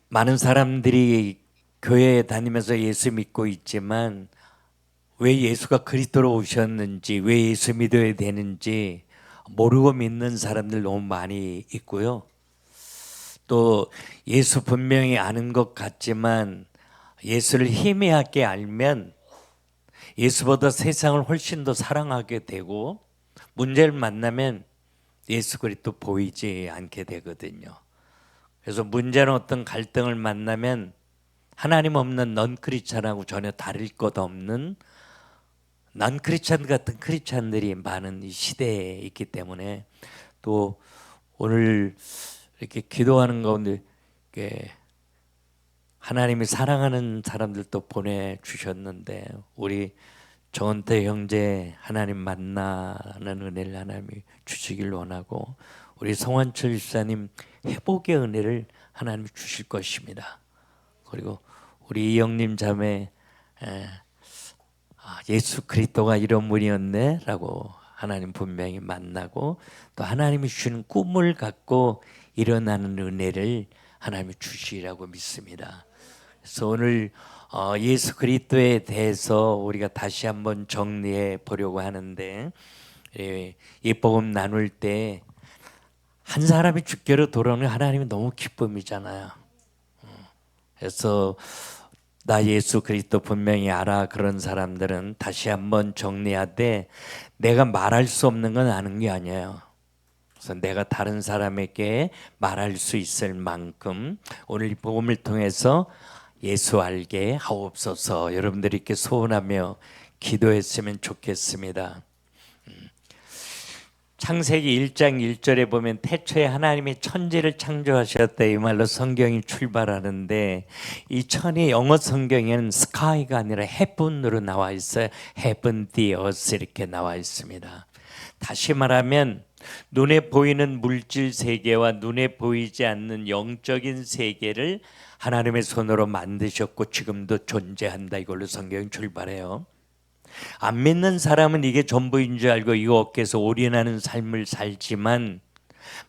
많은 사람들이 교회에 다니면서 예수 믿고 있지만 왜 예수가 그리스도로 오셨는지, 왜 예수 믿어야 되는지 모르고 믿는 사람들 너무 많이 있고요. 또 예수 분명히 아는 것 같지만 예수를 희미하게 알면 예수보다 세상을 훨씬 더 사랑하게 되고, 문제를 만나면 예수 그리스도 보이지 않게 되거든요. 그래서 문제는 어떤 갈등을 만나면 하나님 없는 넌 크리스찬하고 전혀 다를 것 없는 넌 크리스찬 같은 크리스찬들이 많은 이 시대에 있기 때문에, 또 오늘 이렇게 기도하는 가운데 이렇게 하나님이 사랑하는 사람들도 보내주셨는데, 우리 정은태 형제 하나님 만나는 은혜를 하나님이 주시길 원하고, 우리 성환철 집사님 회복의 은혜를 하나님이 주실 것입니다. 그리고 우리 이영님 자매 예수 그리스도가 이런 분이었네 라고 하나님 분명히 만나고, 또 하나님이 주시는 꿈을 갖고 일어나는 은혜를 하나님이 주시라고 믿습니다. 그래서 오늘 예수 그리스도에 대해서 우리가 다시 한번 정리해 보려고 하는데, 이 복음 나눌 때 한 사람이 주께로 돌아오는 하나님이 너무 기쁨이잖아요. 그래서 나 예수 그리스도 분명히 알아, 그런 사람들은 다시 한번 정리하되, 내가 말할 수 없는 건 아는 게 아니에요. 그래서 내가 다른 사람에게 말할 수 있을 만큼 오늘 이 복음을 통해서 예수 알게 하옵소서, 여러분들이 이렇게 소원하며 기도했으면 좋겠습니다. 창세기 1장 1절에 보면 태초에 하나님이 천지를 창조하셨다, 이 말로 성경이 출발하는데, 이 천이 영어 성경에는 sky가 아니라 heaven으로 나와 있어요. heaven, the earth 이렇게 나와 있습니다. 다시 말하면 눈에 보이는 물질 세계와 눈에 보이지 않는 영적인 세계를 하나님의 손으로 만드셨고 지금도 존재한다, 이걸로 성경이 출발해요. 안 믿는 사람은 이게 전부인 줄 알고 이거 어깨에서 올인하는 삶을 살지만,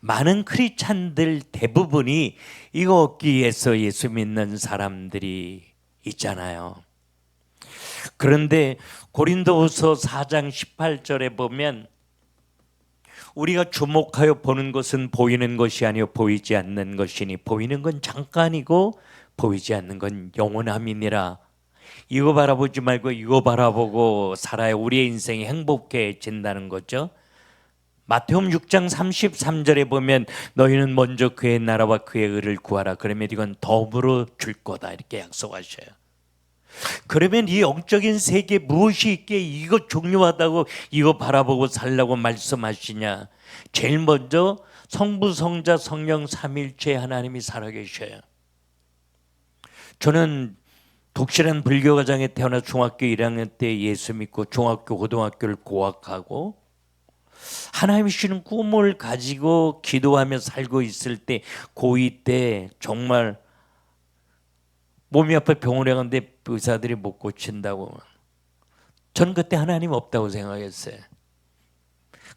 많은 크리스찬들 대부분이 이거 얻기 위해서 예수 믿는 사람들이 있잖아요. 그런데 고린도후서 4장 18절에 보면, 우리가 주목하여 보는 것은 보이는 것이 아니요 보이지 않는 것이니 보이는 건 잠깐이고 보이지 않는 건 영원함이니라. 이거 바라보지 말고 이거 바라보고 살아야 우리의 인생이 행복해진다는 거죠. 마태복음 6장 33절에 보면 너희는 먼저 그의 나라와 그의 의를 구하라, 그러면 이건 더불어 줄 거다, 이렇게 약속하셔요. 그러면 이 영적인 세계에 무엇이 있기에 이거 중요하다고 이거 바라보고 살라고 말씀하시냐? 제일 먼저 성부 성자 성령 삼위일체 하나님이 살아계셔요. 저는 독실한 불교 가정에 태어나 중학교 1학년 때 예수 믿고 중학교 고등학교를 고학하고 하나님이 주시는 꿈을 가지고 기도하며 살고 있을 때, 고2 때 정말 몸이 아파 병원에 갔는데 의사들이 못 고친다고, 전 그때 하나님 없다고 생각했어요.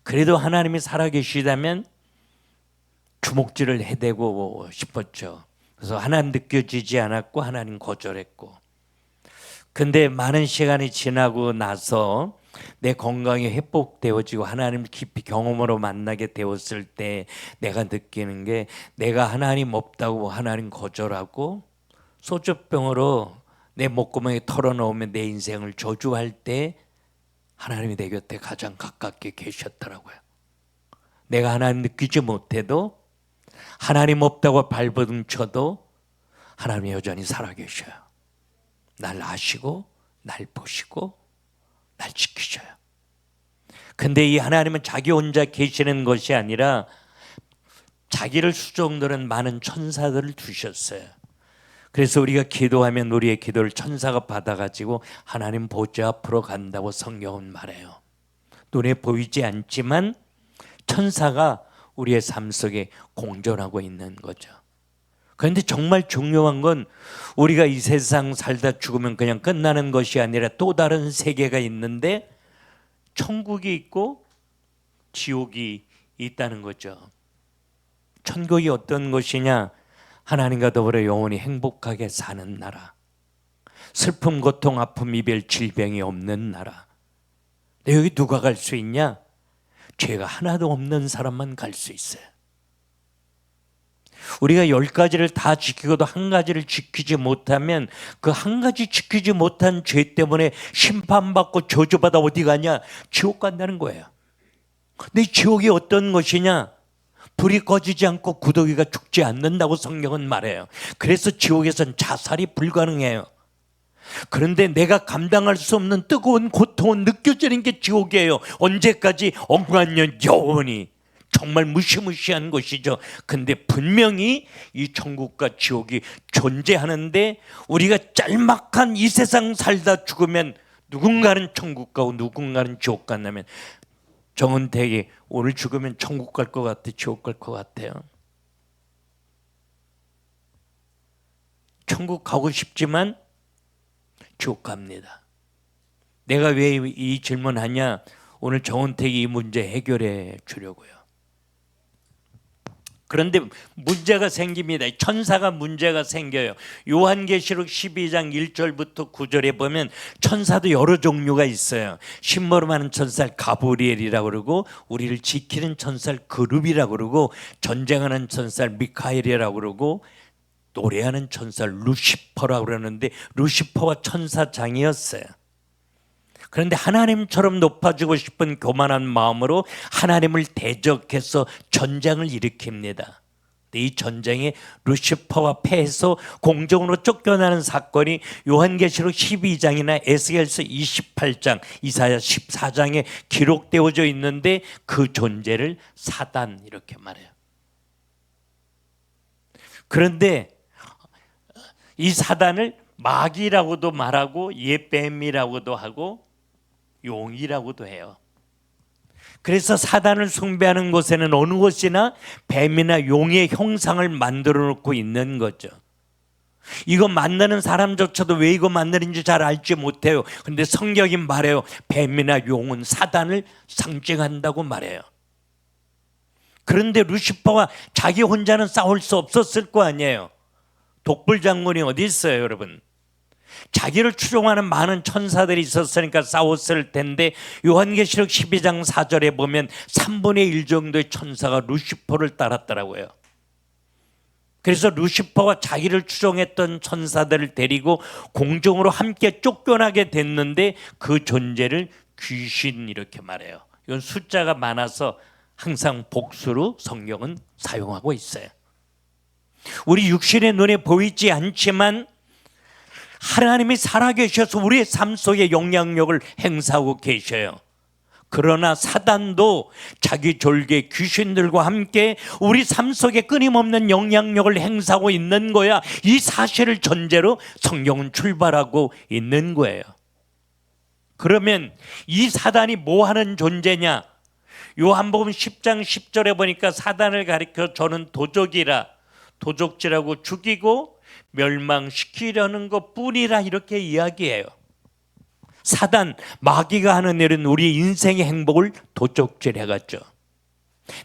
그래도 하나님이 살아계시다면 주먹질을 해대고 싶었죠. 그래서 하나님 느껴지지 않았고 하나님 거절했고, 근데 많은 시간이 지나고 나서 내 건강이 회복되어지고 하나님을 깊이 경험으로 만나게 되었을 때 내가 느끼는 게, 내가 하나님 없다고 하나님 거절하고 소주병으로 내 목구멍에 털어놓으면 내 인생을 저주할 때 하나님이 내 곁에 가장 가깝게 계셨더라고요. 내가 하나님 느끼지 못해도, 하나님 없다고 발버둥쳐도 하나님이 여전히 살아계셔요. 날 아시고 날 보시고 날 지키셔요. 근데 이 하나님은 자기 혼자 계시는 것이 아니라 자기를 수종드는 많은 천사들을 두셨어요. 그래서 우리가 기도하면 우리의 기도를 천사가 받아가지고 하나님 보좌 앞으로 간다고 성경은 말해요. 눈에 보이지 않지만 천사가 우리의 삶 속에 공존하고 있는 거죠. 그런데 정말 중요한 건, 우리가 이 세상 살다 죽으면 그냥 끝나는 것이 아니라 또 다른 세계가 있는데, 천국이 있고 지옥이 있다는 거죠. 천국이 어떤 것이냐? 하나님과 더불어 영원히 행복하게 사는 나라, 슬픔, 고통, 아픔, 이별, 질병이 없는 나라. 근데 여기 누가 갈 수 있냐? 죄가 하나도 없는 사람만 갈 수 있어요. 우리가 10가지를 다 지키고도 한 가지를 지키지 못하면 그 한 가지 지키지 못한 죄 때문에 심판받고 저주받아 어디 가냐? 지옥 간다는 거예요. 근데 지옥이 어떤 것이냐? 불이 꺼지지 않고 구더기가 죽지 않는다고 성경은 말해요. 그래서 지옥에선 자살이 불가능해요. 그런데 내가 감당할 수 없는 뜨거운 고통은 느껴지는 게 지옥이에요. 언제까지? 억만년 영원히. 정말 무시무시한 것이죠. 근데 분명히 이 천국과 지옥이 존재하는데 우리가 짤막한 이 세상 살다 죽으면 누군가는 천국 가고 누군가는 지옥 간다면 정은택이 오늘 죽으면 천국 갈 것 같아, 지옥 갈 것 같아요? 천국 가고 싶지만 지옥 갑니다. 내가 왜 이 질문하냐? 오늘 정은택이 이 문제 해결해 주려고요. 그런데 문제가 생깁니다. 천사가 문제가 생겨요. 요한계시록 12장 1절부터 9절에 보면 천사도 여러 종류가 있어요. 심모름하는 천사를 가브리엘이라고 그러고, 우리를 지키는 천사를 그룹이라고 그러고, 전쟁하는 천사를 미카엘이라고 그러고, 노래하는 천사를 루시퍼라고 그러는데 루시퍼가 천사장이었어요. 그런데 하나님처럼 높아지고 싶은 교만한 마음으로 하나님을 대적해서 전쟁을 일으킵니다. 이 전쟁에 루시퍼가 패해서 공중으로 쫓겨나는 사건이 요한계시록 12장이나 에스겔서 28장, 이사야 14장에 기록되어져 있는데 그 존재를 사단 이렇게 말해요. 그런데 이 사단을 마귀라고도 말하고 예뱀이라고도 하고 용이라고도 해요. 그래서 사단을 숭배하는 곳에는 어느 곳이나 뱀이나 용의 형상을 만들어 놓고 있는 거죠. 이거 만드는 사람조차도 왜 이거 만드는지 잘 알지 못해요. 근데 성경이 말해요. 뱀이나 용은 사단을 상징한다고 말해요. 그런데 루시퍼와 자기 혼자는 싸울 수 없었을 거 아니에요. 독불 장군이 어디 있어요, 여러분? 자기를 추종하는 많은 천사들이 있었으니까 싸웠을 텐데 요한계시록 12장 4절에 보면 3분의 1 정도의 천사가 루시퍼를 따랐더라고요. 그래서 루시퍼와 자기를 추종했던 천사들을 데리고 공중으로 함께 쫓겨나게 됐는데 그 존재를 귀신 이렇게 말해요. 이건 숫자가 많아서 항상 복수로 성경은 사용하고 있어요. 우리 육신의 눈에 보이지 않지만 하나님이 살아계셔서 우리의 삶 속에 영향력을 행사하고 계셔요. 그러나 사단도 자기 졸개 귀신들과 함께 우리 삶 속에 끊임없는 영향력을 행사하고 있는 거야. 이 사실을 전제로 성경은 출발하고 있는 거예요. 그러면 이 사단이 뭐 하는 존재냐? 요한복음 10장 10절에 보니까 사단을 가리켜 저는 도적이라, 도적질하고 죽이고 멸망시키려는 것뿐이라 이렇게 이야기해요. 사단, 마귀가 하는 일은 우리 인생의 행복을 도적질해갔죠.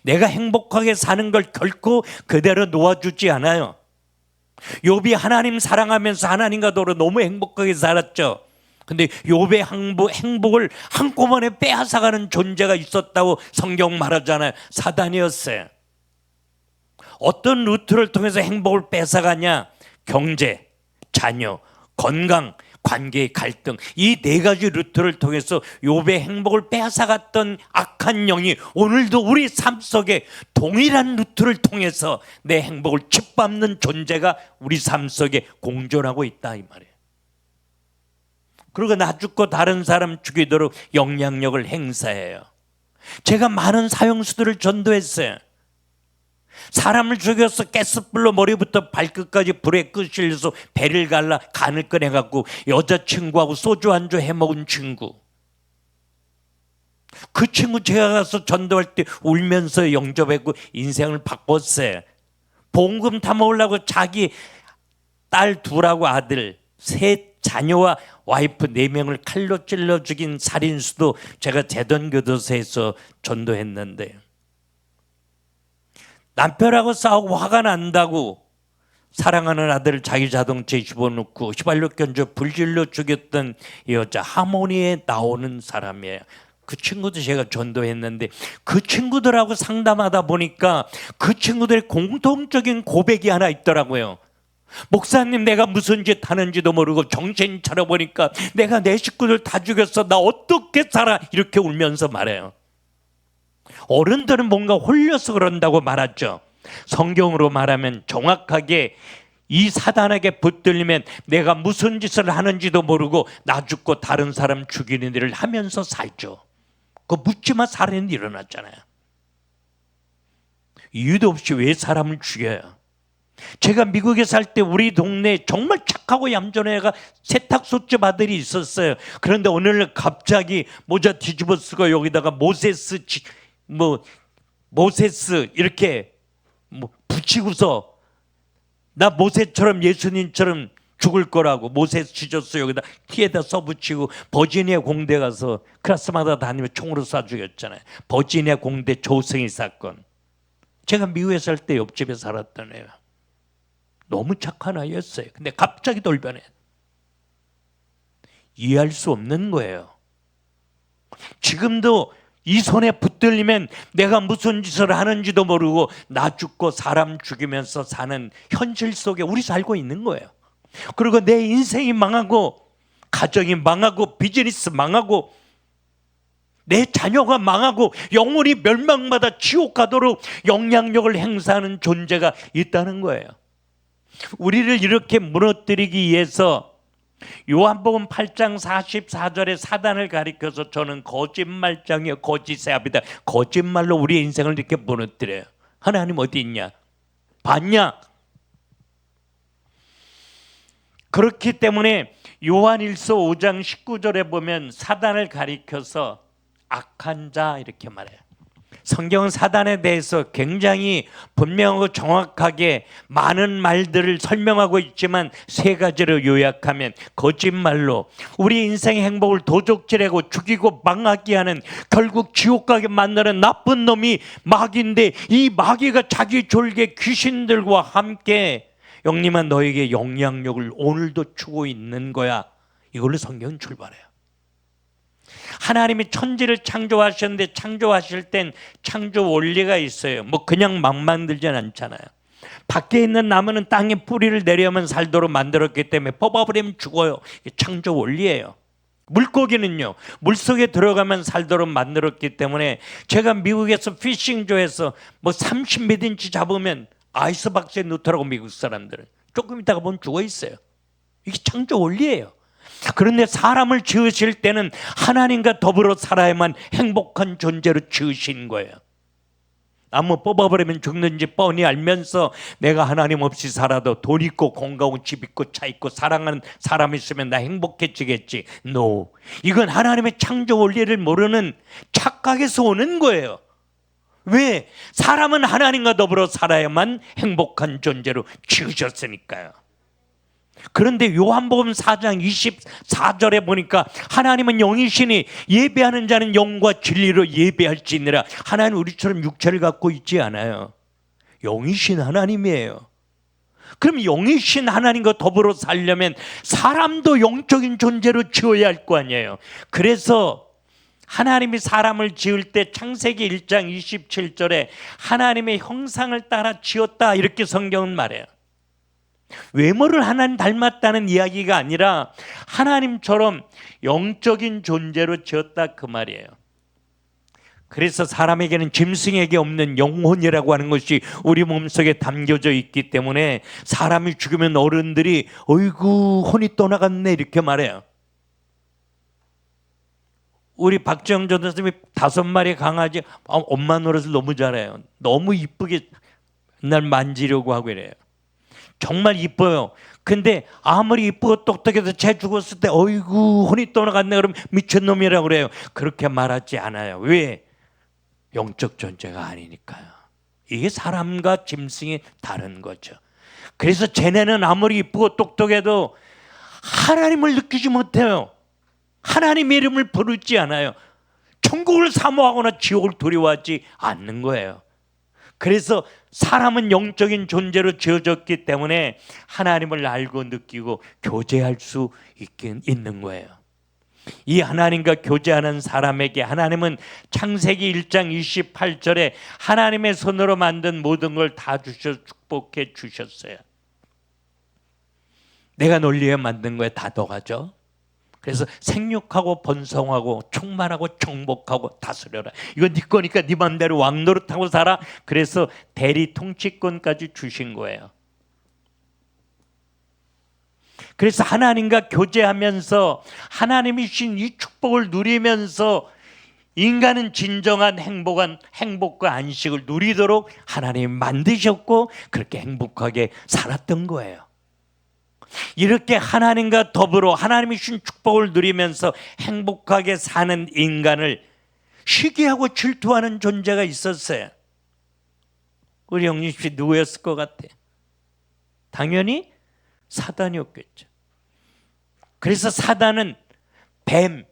내가 행복하게 사는 걸 결코 그대로 놓아주지 않아요. 욥이 하나님 사랑하면서 하나님과 더불어 너무 행복하게 살았죠. 근데 욥의 행복을 한꺼번에 빼앗아가는 존재가 있었다고 성경 말하잖아요. 사단이었어요. 어떤 루트를 통해서 행복을 뺏어가냐? 경제, 자녀, 건강, 관계의 갈등, 이 4가지 루트를 통해서 욥의 행복을 빼앗아갔던 악한 영이 오늘도 우리 삶 속에 동일한 루트를 통해서 내 행복을 짓밟는 존재가 우리 삶 속에 공존하고 있다 이 말이에요. 그리고 나 죽고 다른 사람 죽이도록 영향력을 행사해요. 제가 많은 사형수들을 전도했어요. 사람을 죽여서 가스불로 머리부터 발끝까지 불에 끄실려서 배를 갈라 간을 꺼내갖고 여자친구하고 소주 한잔 해먹은 친구. 그 친구 제가 가서 전도할 때 울면서 영접했고 인생을 바꿨어요. 보험금 타먹으려고 자기 딸 2하고 아들 3 자녀와 와이프 4명을 칼로 찔러 죽인 살인수도 제가 재단교도소에서 전도했는데, 남편하고 싸우고 화가 난다고 사랑하는 아들을 자기 자동차에 집어넣고 휘발유 껴줘 불질러 죽였던 여자 하모니에 나오는 사람이에요. 그 친구도 제가 전도했는데 그 친구들하고 상담하다 보니까 그 친구들의 공통적인 고백이 하나 있더라고요. 목사님, 내가 무슨 짓 하는지도 모르고 정신 차려보니까 내가 내 식구들 다 죽였어. 나 어떻게 살아? 이렇게 울면서 말해요. 어른들은 뭔가 홀려서 그런다고 말하죠. 성경으로 말하면 정확하게 이 사단에게 붙들리면 내가 무슨 짓을 하는지도 모르고 나 죽고 다른 사람 죽이는 일을 하면서 살죠. 그 묻지마 살인이 일어났잖아요. 이유도 없이 왜 사람을 죽여요? 제가 미국에 살 때 우리 동네에 정말 착하고 얌전한 애가 세탁소집 아들이 있었어요. 그런데 오늘날 갑자기 모자 뒤집어 쓰고 여기다가 모세스 이렇게 붙이고서 나 모세처럼 예수님처럼 죽을 거라고 모세스 지졌어 여기다 키에다 써붙이고 버지니아 공대 가서 클래스마다 다니며 총으로 쏴 죽였잖아요. 버지니아 공대 조승희 사건. 제가 미국에 살 때 옆집에 살았던 애예요. 너무 착한 아이였어요. 근데 갑자기 돌변해. 이해할 수 없는 거예요. 지금도 이 손에 붙들리면 내가 무슨 짓을 하는지도 모르고 나 죽고 사람 죽이면서 사는 현실 속에 우리 살고 있는 거예요. 그리고 내 인생이 망하고 가정이 망하고 비즈니스 망하고 내 자녀가 망하고 영혼이 멸망받아 지옥 가도록 영향력을 행사하는 존재가 있다는 거예요. 우리를 이렇게 무너뜨리기 위해서 요한복음 8장 44절에 사단을 가리켜서 저는 거짓말장이요 거짓의 아비다. 거짓말로 우리의 인생을 이렇게 무너뜨려요. 하나님 어디 있냐? 봤냐? 그렇기 때문에 요한일서 5장 19절에 보면 사단을 가리켜서 악한 자 이렇게 말해요. 성경은 사단에 대해서 굉장히 분명하고 정확하게 많은 말들을 설명하고 있지만 세 가지로 요약하면 거짓말로 우리 인생의 행복을 도적질하고 죽이고 망하게 하는 결국 지옥 가게 만드는 나쁜 놈이 마귀인데 이 마귀가 자기 졸개 귀신들과 함께 영림한 너에게 영향력을 오늘도 주고 있는 거야. 이걸로 성경은 출발해요. 하나님이 천지를 창조하셨는데 창조하실 땐 창조 원리가 있어요. 그냥 막 만들진 않잖아요. 밖에 있는 나무는 땅에 뿌리를 내려면 살도록 만들었기 때문에 뽑아버리면 죽어요. 이게 창조 원리예요. 물고기는요, 물속에 들어가면 살도록 만들었기 때문에 제가 미국에서 피싱조에서 30몇 인치 잡으면 아이스박스에 넣더라고. 미국 사람들은 조금 있다가 보면 죽어 있어요. 이게 창조 원리예요. 그런데 사람을 지으실 때는 하나님과 더불어 살아야만 행복한 존재로 지으신 거예요. 나무 뽑아버리면 죽는지 뻔히 알면서 내가 하나님 없이 살아도 돈 있고 건강하고 집 있고 차 있고 사랑하는 사람 있으면 나 행복해지겠지. No. 이건 하나님의 창조 원리를 모르는 착각에서 오는 거예요. 왜? 사람은 하나님과 더불어 살아야만 행복한 존재로 지으셨으니까요. 그런데 요한복음 4장 24절에 보니까 하나님은 영이시니 예배하는 자는 영과 진리로 예배할지니라. 하나님 우리처럼 육체를 갖고 있지 않아요. 영이신 하나님이에요. 그럼 영이신 하나님과 더불어 살려면 사람도 영적인 존재로 지어야 할 거 아니에요. 그래서 하나님이 사람을 지을 때 창세기 1장 27절에 하나님의 형상을 따라 지었다 이렇게 성경은 말해요. 외모를 하나님 닮았다는 이야기가 아니라 하나님처럼 영적인 존재로 지었다 그 말이에요. 그래서 사람에게는 짐승에게 없는 영혼이라고 하는 것이 우리 몸속에 담겨져 있기 때문에 사람이 죽으면 어른들이 어이구 혼이 떠나갔네 이렇게 말해요. 우리 박지영 전도사님이 5마리 강아지 엄마 노릇을 너무 잘해요. 너무 이쁘게 날 만지려고 하고 이래요. 정말 이뻐요. 근데 아무리 이쁘고 똑똑해도 쟤 죽었을 때 어이구 혼이 떠나갔네 그러면 미친놈이라고 그래요. 그렇게 말하지 않아요. 왜? 영적 존재가 아니니까요. 이게 사람과 짐승이 다른 거죠. 그래서 쟤네는 아무리 이쁘고 똑똑해도 하나님을 느끼지 못해요. 하나님의 이름을 부르지 않아요. 천국을 사모하거나 지옥을 두려워하지 않는 거예요. 그래서 사람은 영적인 존재로 지어졌기 때문에 하나님을 알고 느끼고 교제할 수 있는 거예요. 이 하나님과 교제하는 사람에게 하나님은 창세기 1장 28절에 하나님의 손으로 만든 모든 걸 다 주셔 축복해 주셨어요. 내가 논리에 만든 거에 다 더가죠. 그래서 생육하고 번성하고 충만하고 정복하고 다스려라. 이건 네 거니까 네 맘대로 왕노릇하고 살아. 그래서 대리 통치권까지 주신 거예요. 그래서 하나님과 교제하면서 하나님이 주신 이 축복을 누리면서 인간은 진정한 행복과 안식을 누리도록 하나님이 만드셨고 그렇게 행복하게 살았던 거예요. 이렇게 하나님과 더불어 하나님이 주신 축복을 누리면서 행복하게 사는 인간을 시기하고 질투하는 존재가 있었어요. 우리 영림 씨 누구였을 것 같아? 당연히 사단이었겠죠. 그래서 사단은 뱀,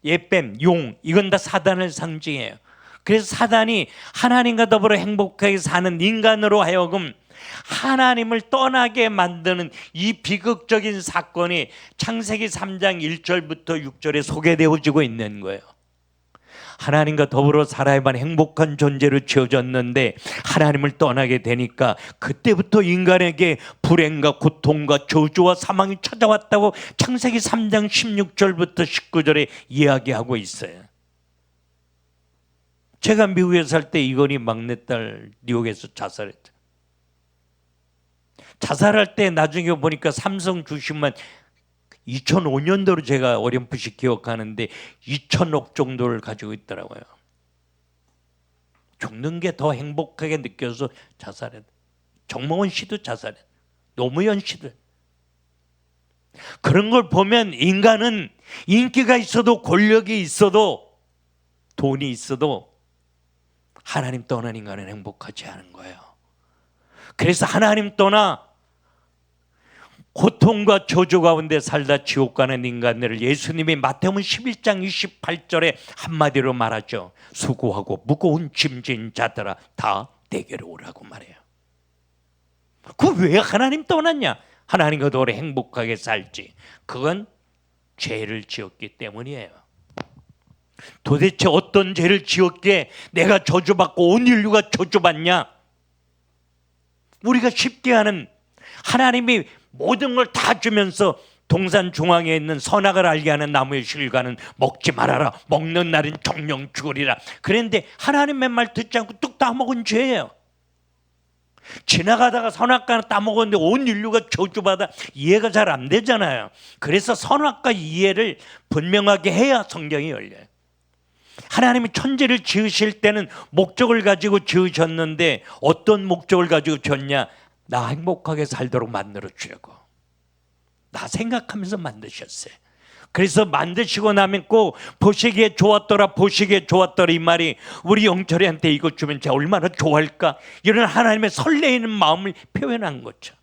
옛뱀, 용, 이건 다 사단을 상징해요. 그래서 사단이 하나님과 더불어 행복하게 사는 인간으로 하여금 하나님을 떠나게 만드는 이 비극적인 사건이 창세기 3장 1절부터 6절에 소개되어지고 있는 거예요. 하나님과 더불어 살아야만 행복한 존재로 지어졌는데 하나님을 떠나게 되니까 그때부터 인간에게 불행과 고통과 저주와 사망이 찾아왔다고 창세기 3장 16절부터 19절에 이야기하고 있어요. 제가 미국에 살 때 이건희 막내딸 뉴욕에서 자살했죠. 자살할 때 나중에 보니까 삼성 주식만 2005년도로 제가 어렴풋이 기억하는데 2천억 정도를 가지고 있더라고요. 죽는 게 더 행복하게 느껴서 자살했. 정몽원 씨도 자살했. 노무현 씨도. 그런 걸 보면 인간은 인기가 있어도 권력이 있어도 돈이 있어도 하나님 떠난 인간은 행복하지 않은 거예요. 그래서 하나님 떠나 고통과 저주 가운데 살다 지옥 가는 인간들을 예수님이 마태복음 11장 28절에 한마디로 말하죠. 수고하고 무거운 짐진 자들아 다 내게로 오라고 말해요. 그 왜 하나님 떠났냐? 하나님과 더불어 행복하게 살지. 그건 죄를 지었기 때문이에요. 도대체 어떤 죄를 지었기에 내가 저주받고 온 인류가 저주받냐? 우리가 쉽게 하는 하나님이 모든 걸 다 주면서 동산 중앙에 있는 선악을 알게 하는 나무의 실과는 먹지 말아라. 먹는 날은 정령 죽으리라. 그런데 하나님의 말 듣지 않고 뚝 따먹은 죄예요. 지나가다가 선악과를 따먹었는데 온 인류가 저주받아. 이해가 잘 안 되잖아요. 그래서 선악과 이해를 분명하게 해야 성경이 열려요. 하나님이 천지를 지으실 때는 목적을 가지고 지으셨는데 어떤 목적을 가지고 지었냐? 나 행복하게 살도록 만들어 주려고. 나 생각하면서 만드셨어요. 그래서 만드시고 나면 꼭 보시기에 좋았더라, 보시기에 좋았더라 이 말이 우리 영철이한테 이거 주면 제가 얼마나 좋아할까? 이런 하나님의 설레이는 마음을 표현한 거죠.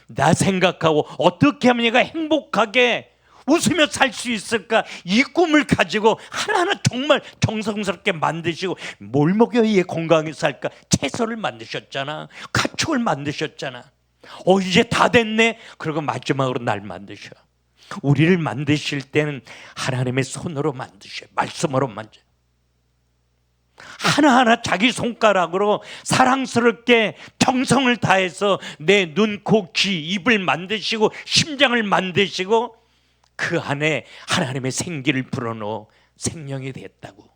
나 생각하고 어떻게 하면 얘가 행복하게 웃으며 살 수 있을까? 이 꿈을 가지고 하나하나 정말 정성스럽게 만드시고 뭘 먹여야 얘 건강하게 살까? 채소를 만드셨잖아. 가축을 만드셨잖아. 이제 다 됐네. 그리고 마지막으로 날 만드셔. 우리를 만드실 때는 하나님의 손으로 만드셔요. 말씀으로 만져요. 하나하나 자기 손가락으로 사랑스럽게 정성을 다해서 내 눈, 코, 귀, 입을 만드시고 심장을 만드시고 그 안에 하나님의 생기를 불어넣어 생명이 됐다고.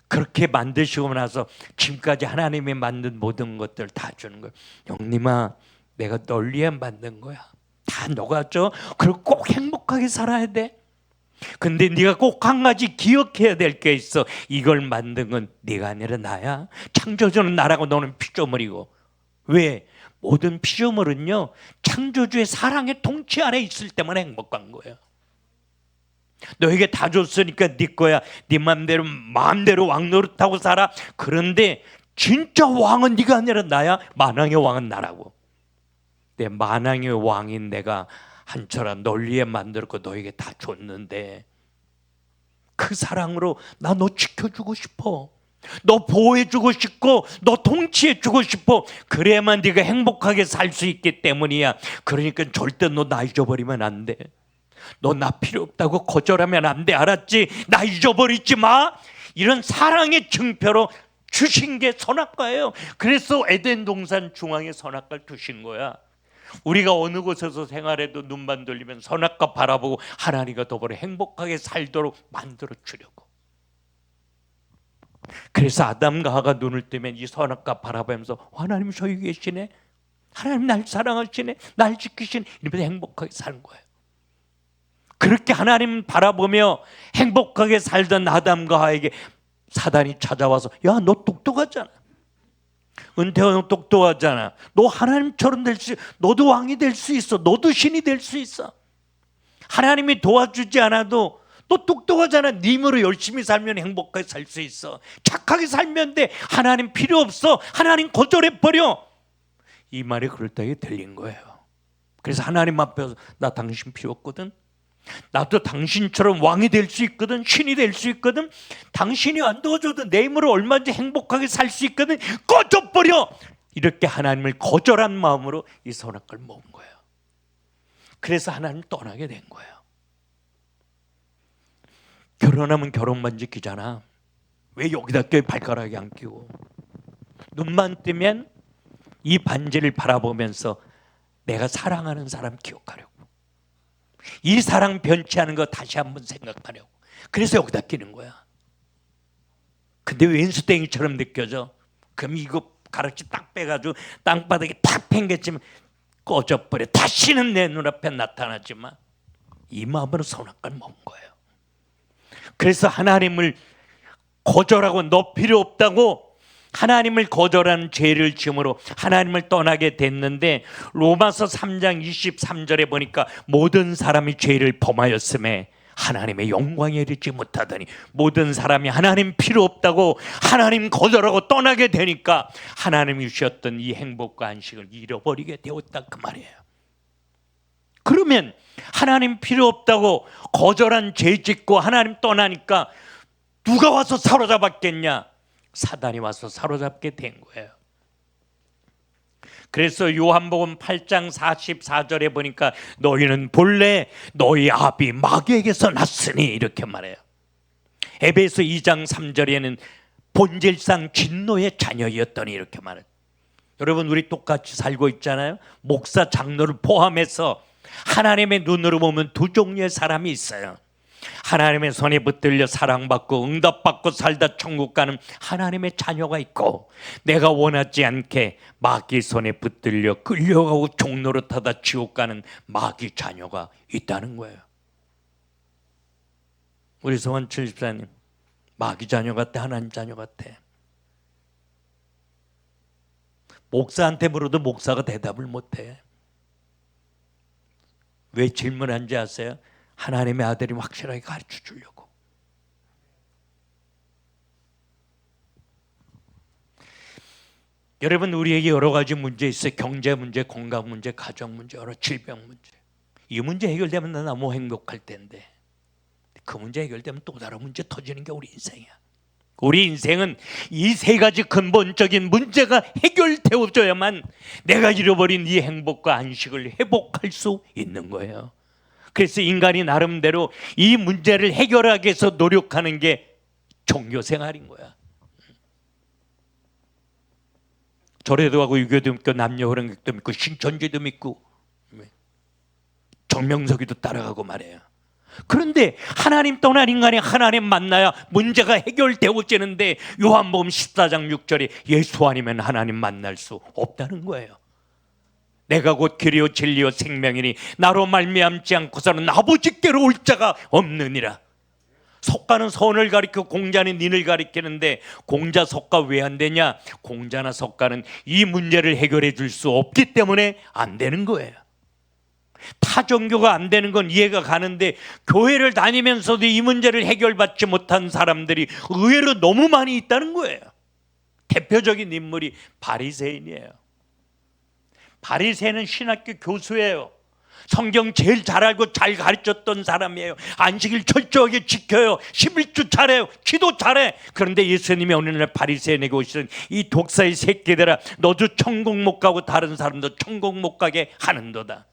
그렇게 만드시고 나서 지금까지 하나님이 만든 모든 것들 다 주는 거예요. 영림아, 내가 널 위해 만든 거야. 다 너가 줘. 그리고 꼭 행복하게 살아야 돼. 근데 네가 꼭 한 가지 기억해야 될 게 있어. 이걸 만든 건 네가 아니라 나야. 창조주는 나라고 너는 피조물이고. 왜? 모든 피조물은요 창조주의 사랑의 통치 안에 있을 때만 행복한 거예요. 너에게 다 줬으니까 네 거야. 네 마음대로 왕노릇하고 살아. 그런데 진짜 왕은 네가 아니라 나야. 만왕의 왕은 나라고. 내 만왕의 왕인 내가 한철아 널 위해 만들었고 너에게 다 줬는데 그 사랑으로 나 너 지켜주고 싶어. 너 보호해주고 싶고 너 통치해주고 싶어. 그래야만 네가 행복하게 살 수 있기 때문이야. 그러니까 절대 너 나 잊어버리면 안 돼. 너 나 필요 없다고 거절하면 안 돼. 알았지? 나 잊어버리지 마. 이런 사랑의 증표로 주신 게 선악과예요. 그래서 에덴 동산 중앙에 선악과를 두신 거야. 우리가 어느 곳에서 생활해도 눈만 돌리면 선악과 바라보고 하나님과 더불어 행복하게 살도록 만들어 주려고. 그래서 아담과 하가 눈을 뜨면 이 선악과 바라보면서 하나님 저기 계시네, 하나님 날 사랑하시네, 날 지키시네, 이러면서 행복하게 사는 거예요. 그렇게 하나님 바라보며 행복하게 살던 아담과 하에게 사단이 찾아와서 야, 너 똑똑하잖아, 은퇴가 너 똑똑하잖아, 너 하나님처럼 될 수, 너도 왕이 될 수 있어, 너도 신이 될 수 있어, 하나님이 도와주지 않아도 너 똑똑하잖아, 네 힘으로 열심히 살면 행복하게 살 수 있어, 착하게 살면 돼, 하나님 필요 없어, 하나님 거절해버려. 이 말이 그럴듯하게 들린 거예요. 그래서 하나님 앞에서 나 당신 필요 없거든, 나도 당신처럼 왕이 될 수 있거든, 신이 될 수 있거든, 당신이 안 도와줘도 내 힘으로 얼마든지 행복하게 살 수 있거든, 꺼져버려. 이렇게 하나님을 거절한 마음으로 이 선악과를 먹은 거예요. 그래서 하나님을 떠나게 된 거예요. 결혼하면 결혼 반지 끼잖아. 왜 여기다 껴? 발가락에 안 끼고. 눈만 뜨면 이 반지를 바라보면서 내가 사랑하는 사람 기억하려고, 이 사랑 변치 않은 거 다시 한번 생각하려고. 그래서 여기다 끼는 거야. 근데 왼수땡이처럼 느껴져. 그럼 이거 가락지 딱 빼가지고 땅바닥에 탁 팽개치면 꺼져버려. 다시는 내 눈앞에 나타나지 마. 이 마음으로 선악과를 먹은 거예요. 그래서 하나님을 거절하고 너 필요 없다고 하나님을 거절하는 죄를 지음으로 하나님을 떠나게 됐는데, 로마서 3장 23절에 보니까 모든 사람이 죄를 범하였음에 하나님의 영광에 이르지 못하더니, 모든 사람이 하나님 필요 없다고 하나님 거절하고 떠나게 되니까 하나님이 주셨던 이 행복과 안식을 잃어버리게 되었다, 그 말이에요. 그러면 하나님 필요 없다고 거절한 죄 짓고 하나님 떠나니까 누가 와서 사로잡았겠냐? 사단이 와서 사로잡게 된 거예요. 그래서 요한복음 8장 44절에 보니까 너희는 본래 너희 아비 마귀에게서 났으니 이렇게 말해요. 에베소 2장 3절에는 본질상 진노의 자녀였더니 이렇게 말해요. 여러분, 우리 똑같이 살고 있잖아요. 목사, 장로를 포함해서 하나님의 눈으로 보면 두 종류의 사람이 있어요. 하나님의 손에 붙들려 사랑받고 응답받고 살다 천국 가는 하나님의 자녀가 있고, 내가 원하지 않게 마귀 손에 붙들려 끌려가고 종노릇하다 지옥 가는 마귀 자녀가 있다는 거예요. 우리 성환철 집사님 마귀 자녀 같아, 하나님 자녀 같아? 목사한테 물어도 목사가 대답을 못해. 왜 질문한지 아세요? 하나님의 아들이 확실하게 가르쳐 주려고. 여러분, 우리에게 여러 가지 문제 있어요. 경제 문제, 건강 문제, 가정 문제, 여러 질병 문제. 이 문제 해결되면 나 너무 행복할 텐데, 그 문제 해결되면 또 다른 문제 터지는 게 우리 인생이야. 우리 인생은 이 세 가지 근본적인 문제가 해결되어져야만 내가 잃어버린 이 행복과 안식을 회복할 수 있는 거예요. 그래서 인간이 나름대로 이 문제를 해결하기 위해서 노력하는 게 종교생활인 거야. 절에도 가고 유교도 믿고 남녀호랑객도 믿고 신천지도 믿고 정명석이도 따라가고 말이에요. 그런데 하나님 떠난 인간이 하나님 만나야 문제가 해결되어지는데, 요한복음 14장 6절에 예수 아니면 하나님 만날 수 없다는 거예요. 내가 곧 길이요 진리요 생명이니 나로 말미암지 않고서는 아버지께로 올 자가 없느니라. 석가는 선을 가리키고 공자는 인을 가리키는데, 공자 석가 왜 안 되냐? 공자나 석가는 이 문제를 해결해 줄 수 없기 때문에 안 되는 거예요. 타 종교가 안 되는 건 이해가 가는데, 교회를 다니면서도 이 문제를 해결받지 못한 사람들이 의외로 너무 많이 있다는 거예요. 대표적인 인물이 바리새인이에요. 바리새인은 신학교 교수예요. 성경 제일 잘 알고 잘 가르쳤던 사람이에요. 안식일 철저하게 지켜요. 11주 잘해요. 기도 잘해. 그런데 예수님이 어느 날 바리새인에게 오시던 이 독사의 새끼들아, 너도 천국 못 가고 다른 사람도 천국 못 가게 하는도다.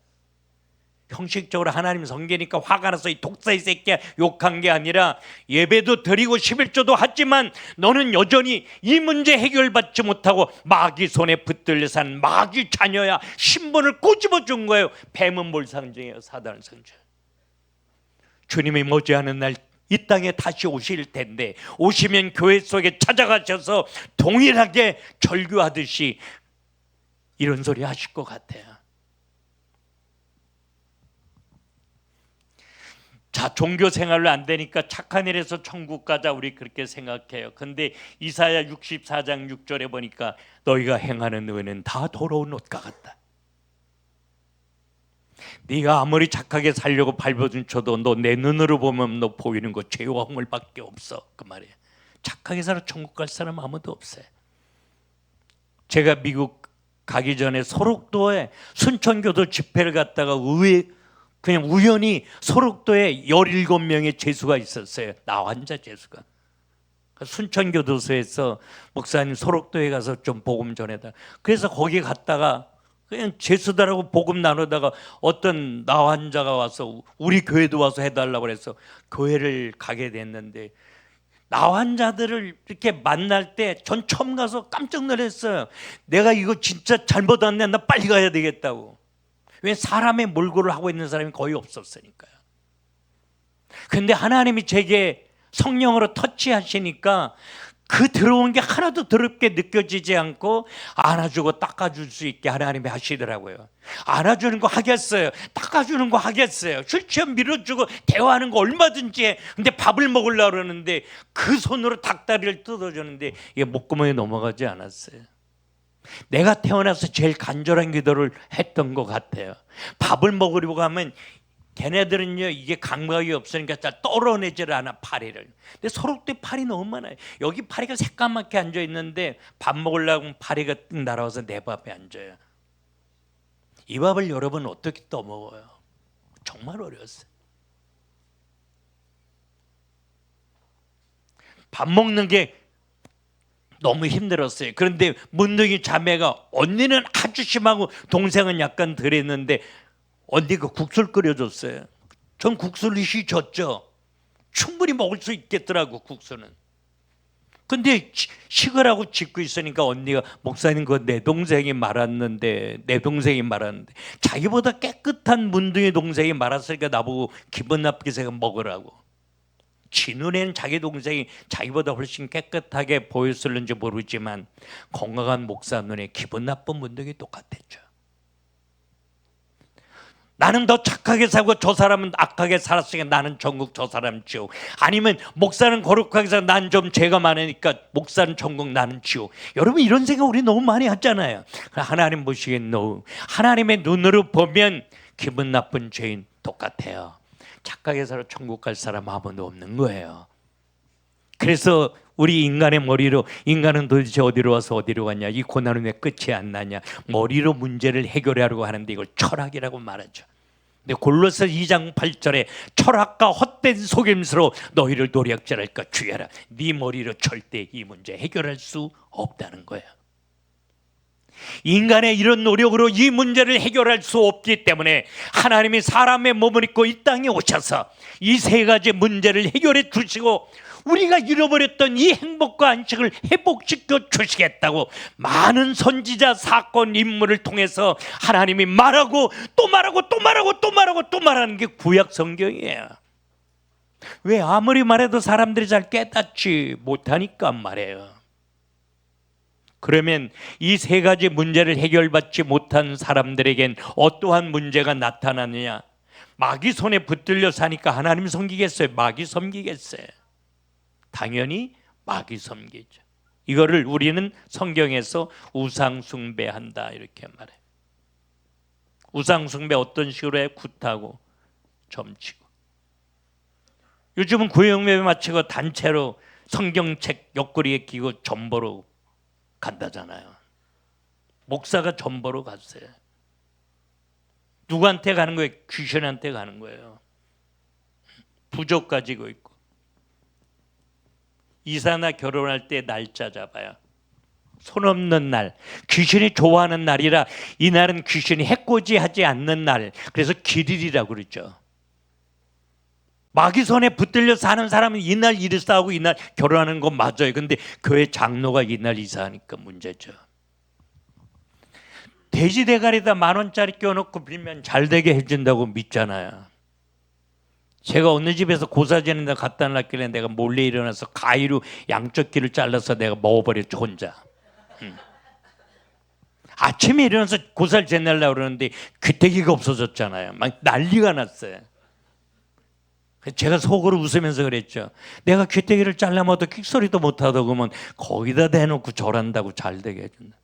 형식적으로 하나님 성계니까 화가 나서 이 독사의 새끼야 욕한 게 아니라, 예배도 드리고 11조도 하지만 너는 여전히 이 문제 해결받지 못하고 마귀 손에 붙들려 산 마귀 자녀야. 신분을 꼬집어 준 거예요. 뱀은 뭘 상징해요? 사단을 상징해요. 주님이 머지않은 날 이 땅에 다시 오실 텐데, 오시면 교회 속에 찾아가셔서 동일하게 절규하듯이 이런 소리 하실 것 같아요. 자, 종교 생활로 안 되니까 착한 일에서 천국 가자, 우리 그렇게 생각해요. 근데 이사야 64장 6절에 보니까 너희가 행하는 의는 다 더러운 옷과 같다. 네가 아무리 착하게 살려고 발버둥 쳐도 너 내 눈으로 보면 너 보이는 거 죄와 허물밖에 없어, 그 말이에요. 착하게 살아 천국 갈 사람 아무도 없어요. 제가 미국 가기 전에 소록도에 순천교도 집회를 갔다가 그냥 우연히 소록도에 17명의 죄수가 있었어요. 나 환자 죄수가. 순천교도소에서 목사님 소록도에 가서 좀 복음 전해다. 그래서 거기 갔다가 그냥 죄수들하고 복음 나누다가 어떤 나 환자가 와서 우리 교회도 와서 해달라고 그래서 교회를 가게 됐는데, 나 환자들을 이렇게 만날 때 전 처음 가서 깜짝 놀랐어요. 내가 이거 진짜 잘못 왔네, 나 빨리 가야 되겠다고. 왜? 사람의 몰골을 하고 있는 사람이 거의 없었으니까요. 근데 하나님이 제게 성령으로 터치하시니까 그 들어온 게 하나도 더럽게 느껴지지 않고 안아주고 닦아줄 수 있게 하나님이 하시더라고요. 안아주는 거 하겠어요. 닦아주는 거 하겠어요. 술 취한 밀어주고 대화하는 거 얼마든지 해. 근데 밥을 먹으려고 그러는데 그 손으로 닭다리를 뜯어주는데 이게 목구멍에 넘어가지 않았어요. 내가 태어나서 제일 간절한 기도를 했던 것 같아요. 밥을 먹으려고 하면 걔네들은요, 이게 감각이 없으니까 잘 떨어내질 않아, 파리를. 근데 소록도에 파리 너무 많아요. 여기 파리가 새까맣게 앉아 있는데 밥 먹으려고 파리가 뜩 날아와서 내 밥에 앉아요. 이 밥을 여러분 어떻게 떠먹어요? 정말 어려웠어요. 밥 먹는 게 너무 힘들었어요. 그런데 문둥이 자매가, 언니는 아주 심하고 동생은 약간 덜했는데 언니가 국수를 끓여줬어요. 전 국수를 줬죠. 충분히 먹을 수 있겠더라고, 국수는. 근데 식으라고 짓고 있으니까 언니가, 목사님 그거 내 동생이 말았는데 자기보다 깨끗한 문둥이 동생이 말았으니까 나보고 기분 나쁘게 생각 먹으라고. 지 눈에는 자기 동생이 자기보다 훨씬 깨끗하게 보였을는지 모르지만 건강한 목사 눈에 기분 나쁜 문둥이 똑같았죠. 나는 더 착하게 살고 저 사람은 악하게 살았으니까 나는 천국, 저 사람은 지옥. 아니면 목사는 거룩하게 살고 난 좀 죄가 많으니까 목사는 천국, 나는 지옥. 여러분 이런 생각 우리 너무 많이 하잖아요. 하나님 보시기엔 하나님의 눈으로 보면 기분 나쁜 죄인 똑같아요. 착하게 살아 천국 갈 사람 아무도 없는 거예요. 그래서 우리 인간의 머리로, 인간은 도대체 어디로 와서 어디로 갔냐, 이 고난은 왜 끝이 안 나냐, 머리로 문제를 해결하려고 하는데 이걸 철학이라고 말하죠. 근데 골로새 2장 8절에 철학과 헛된 속임수로 너희를 노략질할까 주의하라. 네 머리로 절대 이 문제 해결할 수 없다는 거예요. 인간의 이런 노력으로 이 문제를 해결할 수 없기 때문에 하나님이 사람의 몸을 입고 이 땅에 오셔서 이 세 가지 문제를 해결해 주시고 우리가 잃어버렸던 이 행복과 안식을 회복시켜 주시겠다고 많은 선지자, 사건, 인물을 통해서 하나님이 말하고 또 말하고 또 말하고 또 말하고 또 말하는 게 구약 성경이에요. 왜? 아무리 말해도 사람들이 잘 깨닫지 못하니까 말해요. 그러면 이 세 가지 문제를 해결받지 못한 사람들에겐 어떠한 문제가 나타나느냐? 마귀 손에 붙들려 사니까 하나님 섬기겠어요? 마귀 섬기겠어요? 당연히 마귀 섬기죠. 이거를 우리는 성경에서 우상 숭배한다 이렇게 말해요. 우상 숭배 어떤 식으로 해? 굿하고 점치고. 요즘은 구역예배 마치고 단체로 성경책 옆구리에 끼고 전보로 간다잖아요. 목사가 전보로 갔어요. 누구한테 가는 거예요? 귀신한테 가는 거예요. 부족 가지고 있고. 이사나 결혼할 때 날짜 잡아요. 손 없는 날, 귀신이 좋아하는 날이라 이 날은 귀신이 해코지하지 않는 날, 그래서 길일이라고 그러죠. 마귀 손에 붙들려 사는 사람은 이날 이사하고 이날 결혼하는 건 맞아요. 근데 교회 장로가 이날 이사하니까 문제죠. 돼지 대가리에다 10,000원짜리 껴놓고 빌면 잘 되게 해준다고 믿잖아요. 제가 어느 집에서 고사지는 데 갖다 놨길래 내가 몰래 일어나서 가위로 양쪽 귀를 잘라서 내가 먹어버렸죠, 혼자. 아침에 일어나서 고사를 지내려고 그러는데 귀때기가 없어졌잖아요. 막 난리가 났어요. 제가 속으로 웃으면서 그랬죠. 내가 귀때기를 잘라먹어도 킥소리도 못하다 그러면 거기다 대놓고 절한다고 잘 되게 해준다.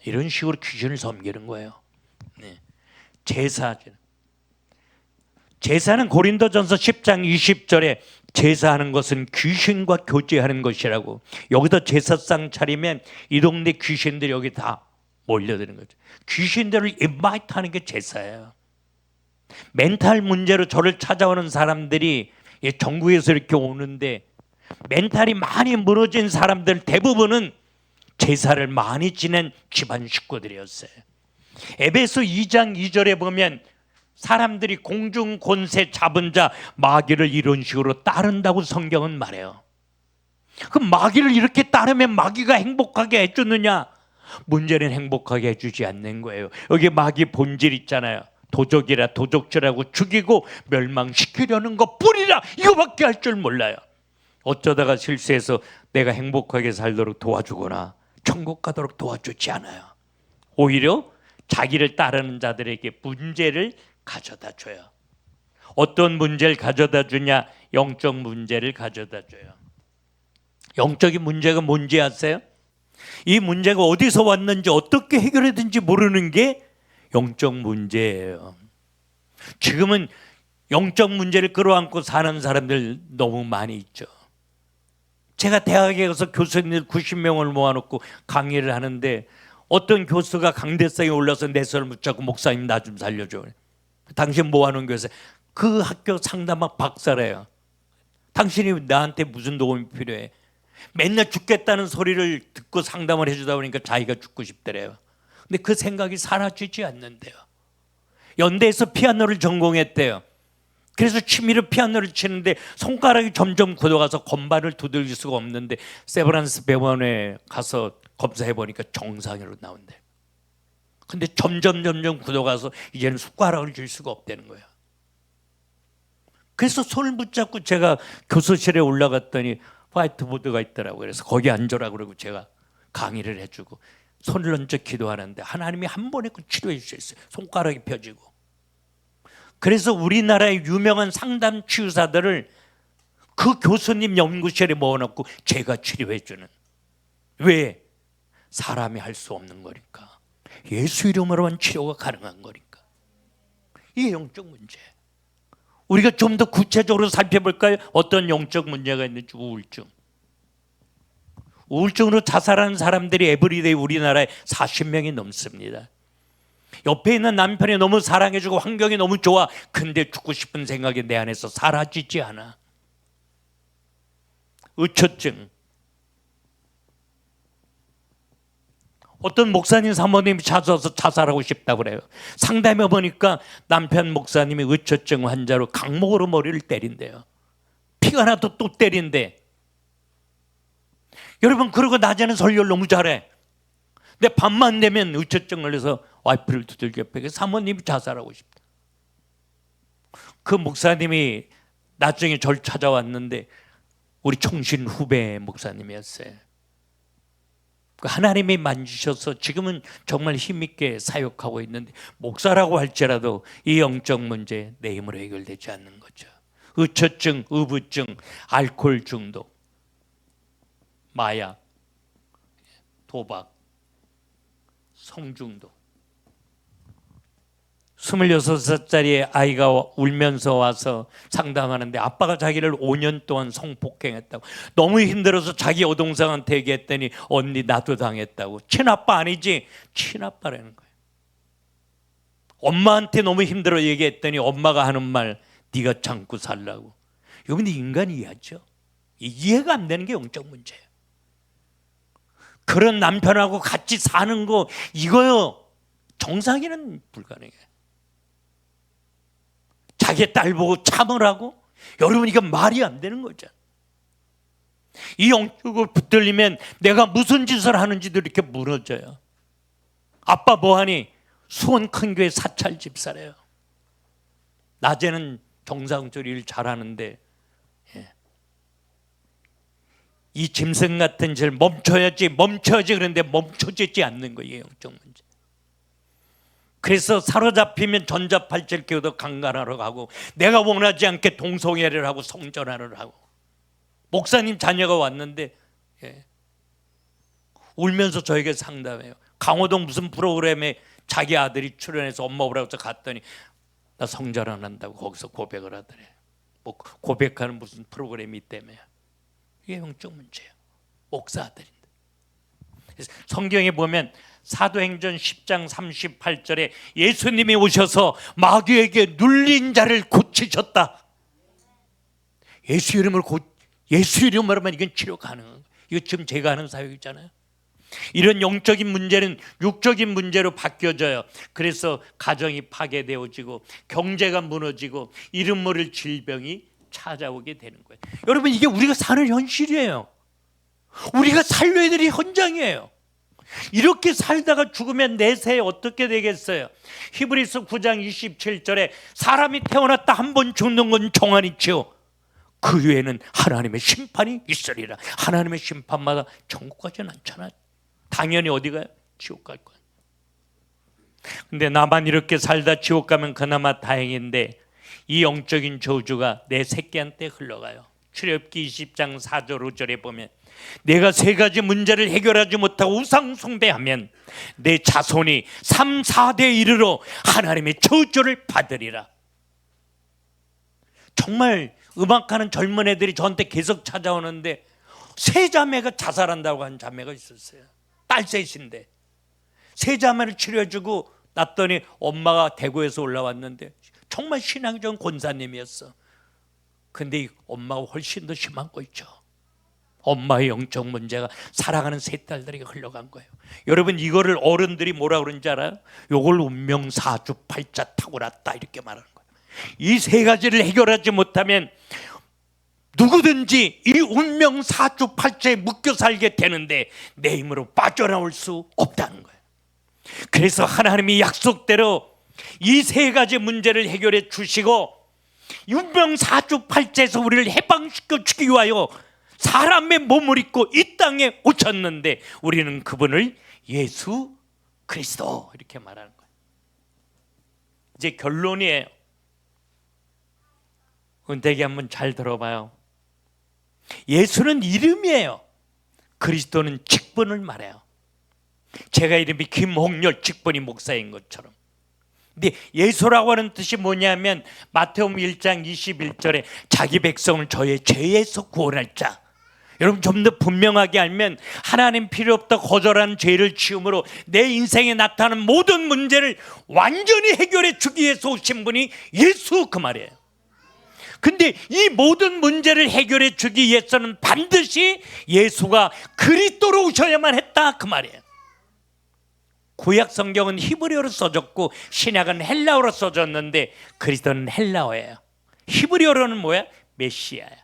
이런 식으로 귀신을 섬기는 거예요. 네. 제사는 고린도전서 10장 20절에 제사하는 것은 귀신과 교제하는 것이라고. 여기다 제사상 차리면 이 동네 귀신들이 여기 다 몰려드는 거죠. 귀신들을 인바이트하는 게 제사예요. 멘탈 문제로 저를 찾아오는 사람들이 전국에서 이렇게 오는데 멘탈이 많이 무너진 사람들 대부분은 제사를 많이 지낸 집안 식구들이었어요. 에베소 2장 2절에 보면 사람들이 공중 권세 잡은 자 마귀를 이런 식으로 따른다고 성경은 말해요. 그럼 마귀를 이렇게 따르면 마귀가 행복하게 해주느냐? 문제는 행복하게 해주지 않는 거예요. 여기 마귀 본질 있잖아요. 도적이라 도적질하고 죽이고 멸망시키려는 것 뿐이라 이거밖에 할 줄 몰라요. 어쩌다가 실수해서 내가 행복하게 살도록 도와주거나 천국 가도록 도와주지 않아요. 오히려 자기를 따르는 자들에게 문제를 가져다 줘요. 어떤 문제를 가져다 주냐? 영적 문제를 가져다 줘요. 영적인 문제가 뭔지 아세요? 이 문제가 어디서 왔는지 어떻게 해결해야되는지 모르는 게 영적 문제예요. 지금은 영적 문제를 끌어안고 사는 사람들 너무 많이 있죠. 제가 대학에 가서 교수님들 90명을 모아놓고 강의를 하는데 어떤 교수가 강대상에 올라서 내 손을 붙잡고 목사님 나 좀 살려줘. 당신 모아놓은 교수 그 학교 상담학 박사래요. 당신이 나한테 무슨 도움이 필요해? 맨날 죽겠다는 소리를 듣고 상담을 해주다 보니까 자기가 죽고 싶더래요. 근데 그 생각이 사라지지 않는데요. 연대에서 피아노를 전공했대요. 그래서 취미로 피아노를 치는데 손가락이 점점 굳어가서 건반을 두들길 수가 없는데 세브란스 병원에 가서 검사해 보니까 정상으로 나온대. 근데 점점 굳어가서 이제는 손가락을 쥘 수가 없다는 거예요. 그래서 손을 붙잡고 제가 교수실에 올라갔더니 화이트보드가 있더라고요. 그래서 거기 앉으라고 그러고 제가 강의를 해주고 손을 얹어 기도하는데 하나님이 한 번에 그 치료해 주셨어요. 손가락이 펴지고. 그래서 우리나라의 유명한 상담 치유사들을 그 교수님 연구실에 모아놓고 제가 치료해 주는. 왜? 사람이 할 수 없는 거니까. 예수 이름으로만 치료가 가능한 거니까. 이게 영적 문제. 우리가 좀 더 구체적으로 살펴볼까요? 어떤 영적 문제가 있는지. 우울증으로 자살하는 사람들이 에브리데이 우리나라에 40명이 넘습니다. 옆에 있는 남편이 너무 사랑해주고 환경이 너무 좋아. 근데 죽고 싶은 생각이 내 안에서 사라지지 않아. 의처증. 어떤 목사님 사모님이 찾아서 자살하고 싶다고 그래요. 상담해 보니까 남편 목사님이 의처증 환자로 강목으로 머리를 때린대요. 피가 나도 또 때린대. 여러분, 그러고 낮에는 설교를 너무 잘해. 근데 밤만 되면 의처증 걸려서 와이프를 두들겨 패고 사모님이 자살하고 싶다. 그 목사님이 나중에 절 찾아왔는데 우리 총신 후배 목사님이었어요. 하나님이 만지셔서 지금은 정말 힘있게 사역하고 있는데 목사라고 할지라도 이 영적 문제 내 힘으로 해결되지 않는 거죠. 의처증, 의부증, 알코올 중독, 마약, 도박, 성중독. 26살짜리 아이가 울면서 와서 상담하는데 아빠가 자기를 5년 동안 성폭행했다고. 너무 힘들어서 자기 여동생한테 얘기했더니 언니 나도 당했다고. 친아빠 아니지? 친아빠라는 거예요. 엄마한테 너무 힘들어 얘기했더니 엄마가 하는 말, 네가 참고 살라고. 이건 인간이 이해하죠. 이해가 안 되는 게 영적 문제예요. 그런 남편하고 같이 사는 거 이거요, 정상에는 불가능해요. 자기 딸 보고 참으라고? 여러분, 이건 말이 안 되는 거죠. 이 영적으로 붙들리면 내가 무슨 짓을 하는지도 이렇게 무너져요. 아빠 뭐하니? 수원 큰 교회 사찰 집사래요. 낮에는 정상적으로 일 잘하는데 이 짐승 같은 짓을 멈춰야지 그런데 멈춰지지 않는 거예요. 영적 문제. 그래서 사로잡히면 전자팔찌를 끼워도 강간하러 가고, 내가 원하지 않게 동성애를 하고 성전환을 하고. 목사님 자녀가 왔는데 울면서 저에게 상담해요. 강호동 무슨 프로그램에 자기 아들이 출연해서 엄마 오라고 해서 갔더니 나 성전환 한다고 거기서 고백을 하더래. 뭐 고백하는 무슨 프로그램이 있다며요. 이게 영적 문제예요. 목사 아들인데. 성경에 보면 사도행전 10장 38절에 예수님이 오셔서 마귀에게 눌린 자를 고치셨다. 예수 이름으로 하면 이건 치료 가능한. 이거 지금 제가 하는 사역이잖아요. 이런 영적인 문제는 육적인 문제로 바뀌어져요. 그래서 가정이 파괴되어지고 경제가 무너지고 이름 모를 질병이 찾아오게 되는 거예요. 여러분, 이게 우리가 사는 현실이에요. 우리가 살려야 될 현장이에요. 이렇게 살다가 죽으면 내세 어떻게 되겠어요? 히브리서 9장 27절에 사람이 태어났다 한 번 죽는 건 정한이지요. 그 후에는 하나님의 심판이 있으리라. 하나님의 심판마다 천국 가진 않잖아요. 당연히 어디 가요? 지옥 갈 거예요. 근데 나만 이렇게 살다 지옥 가면 그나마 다행인데 이 영적인 저주가 내 새끼한테 흘러가요. 출애굽기 20장 4절 5절에 보면 내가 세 가지 문제를 해결하지 못하고 우상 숭배하면 내 자손이 3, 4대 이르러 하나님의 저주를 받으리라. 정말 음악하는 젊은 애들이 저한테 계속 찾아오는데 세 자매가 자살한다고 한 자매가 있었어요. 딸 셋인데 세 자매를 치료해주고 났더니 엄마가 대구에서 올라왔는데 정말 신앙이 좋은 권사님이었어. 근데 이 엄마가 훨씬 더 심한 거 있죠. 엄마의 영적 문제가 사랑하는 세 딸들에게 흘러간 거예요. 여러분, 이거를 어른들이 뭐라 그러는지 알아요? 요걸 운명사주팔자 타고났다 이렇게 말하는 거예요. 이 세 가지를 해결하지 못하면 누구든지 이 운명사주팔자에 묶여 살게 되는데 내 힘으로 빠져나올 수 없다는 거예요. 그래서 하나님이 약속대로 이 세 가지 문제를 해결해 주시고 운명사주팔자에서 우리를 해방시켜 주기 위하여 사람의 몸을 입고 이 땅에 오셨는데 우리는 그분을 예수 그리스도 이렇게 말하는 거예요. 이제 결론이에요. 은택이 한번 잘 들어봐요. 예수는 이름이에요. 그리스도는 직분을 말해요. 제가 이름이 김홍렬, 직분이 목사인 것처럼. 근데 예수라고 하는 뜻이 뭐냐면 마태복음 1장 21절에 자기 백성을 저의 죄에서 구원할 자. 여러분, 좀 더 분명하게 알면 하나님 필요 없다 거절하는 죄를 지음으로 내 인생에 나타나는 모든 문제를 완전히 해결해 주기 위해서 오신 분이 예수, 그 말이에요. 근데 이 모든 문제를 해결해 주기 위해서는 반드시 예수가 그리스도로 오셔야만 했다, 그 말이에요. 구약 성경은 히브리어로 써졌고 신약은 헬라어로 써졌는데 그리스도는 헬라어예요. 히브리어로는 뭐야? 메시아야.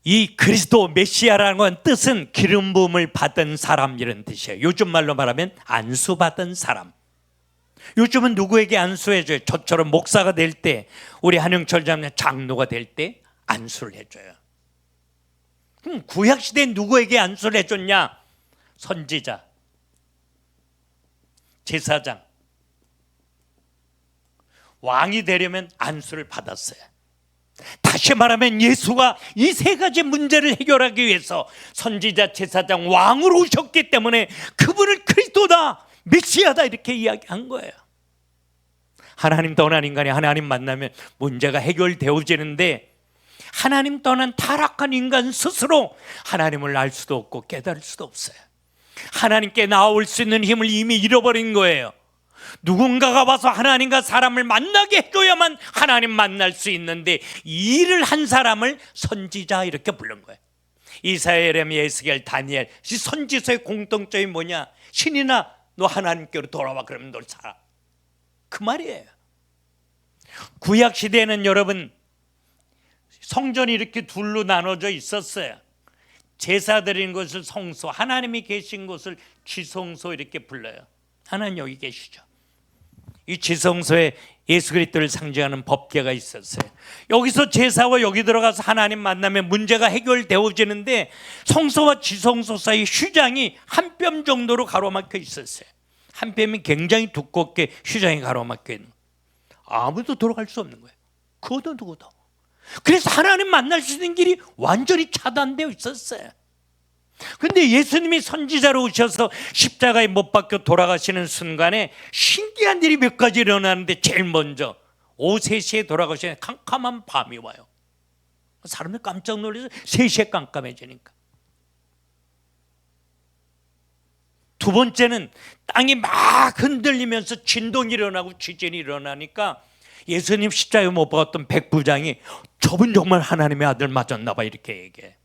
이 그리스도 메시아라는 건 뜻은 기름 부음을 받은 사람 이런 뜻이에요. 요즘 말로 말하면 안수 받은 사람. 요즘은 누구에게 안수해줘요? 저처럼 목사가 될 때, 우리 한영철 장로가 될 때 안수를 해줘요. 그럼 구약시대에 누구에게 안수를 해줬냐? 선지자, 제사장, 왕이 되려면 안수를 받았어요. 다시 말하면 예수가 이 세 가지 문제를 해결하기 위해서 선지자, 제사장, 왕으로 오셨기 때문에 그분을 그리스도다, 메시아다 이렇게 이야기한 거예요. 하나님 떠난 인간이 하나님 만나면 문제가 해결되어지는데 하나님 떠난 타락한 인간 스스로 하나님을 알 수도 없고 깨달을 수도 없어요. 하나님께 나올 수 있는 힘을 이미 잃어버린 거예요. 누군가가 와서 하나님과 사람을 만나게 해줘야만 하나님 만날 수 있는데, 이 일을 한 사람을 선지자 이렇게 부른 거예요. 이사야, 예레미야, 에스겔, 다니엘. 이 선지서의 공통점이 뭐냐? 신이나 너 하나님께로 돌아와, 그러면 너 살아, 그 말이에요. 구약 시대에는 여러분, 성전이 이렇게 둘로 나눠져 있었어요. 제사 드리는 것을 성소, 하나님이 계신 곳을 지성소 이렇게 불러요. 하나님 여기 계시죠. 이 지성소에 예수 그리스도를 상징하는 법궤가 있었어요. 여기서 제사와 여기 들어가서 하나님 만나면 문제가 해결되어지는데, 성소와 지성소 사이 휴장이 한 뼘 정도로 가로막혀 있었어요. 한 뼘이 굉장히 두껍게 휴장이 가로막혀 있는 거예요. 아무도 들어갈 수 없는 거예요. 그것도 누구도. 그래서 하나님 만날 수 있는 길이 완전히 차단되어 있었어요. 근데 예수님이 선지자로 오셔서 십자가에 못 박혀 돌아가시는 순간에 신기한 일이 몇 가지 일어나는데, 제일 먼저 오후 3시에 돌아가시는 캄캄한 밤이 와요. 사람들 깜짝 놀라서 3시에 깜깜해지니까. 두 번째는 땅이 막 흔들리면서 진동이 일어나고 지진이 일어나니까 예수님 십자가에 못 박았던 백부장이 저분 정말 하나님의 아들 맞았나 봐 이렇게 얘기해.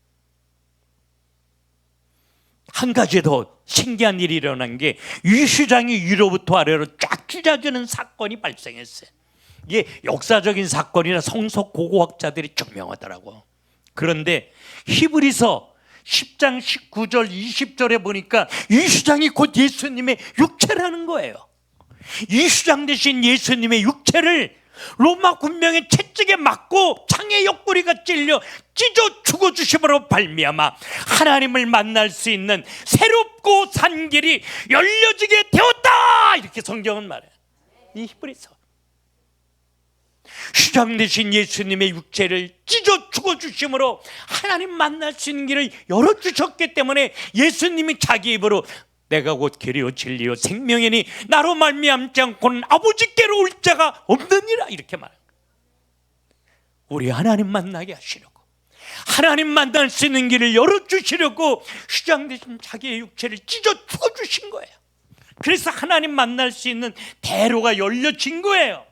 한 가지 더 신기한 일이 일어난 게, 유슈장이 위로부터 아래로 쫙 찢어지는 사건이 발생했어요. 이게 역사적인 사건이라 성서 고고학자들이 증명하더라고. 그런데 히브리서 10장 19절 20절에 보니까 유슈장이 곧 예수님의 육체라는 거예요. 유슈장 대신 예수님의 육체를 로마 군병의 채찍에 맞고 창의 옆구리가 찔려 찢어 죽어주심으로 발미암아 하나님을 만날 수 있는 새롭고 산 길이 열려지게 되었다, 이렇게 성경은 말해요. 이 히브리서 휴장 대신 예수님의 육체를 찢어 죽어주심으로 하나님 만날 수 있는 길을 열어주셨기 때문에 예수님이 자기 입으로 내가 곧 길이요 진리요 생명이니 나로 말미암지 않고는 아버지께로 올 자가 없느니라, 이렇게 말해요. 우리 하나님 만나게 하시려고, 하나님 만날 수 있는 길을 열어주시려고 휴장 대신 자기의 육체를 찢어 죽어주신 거예요. 그래서 하나님 만날 수 있는 대로가 열려진 거예요.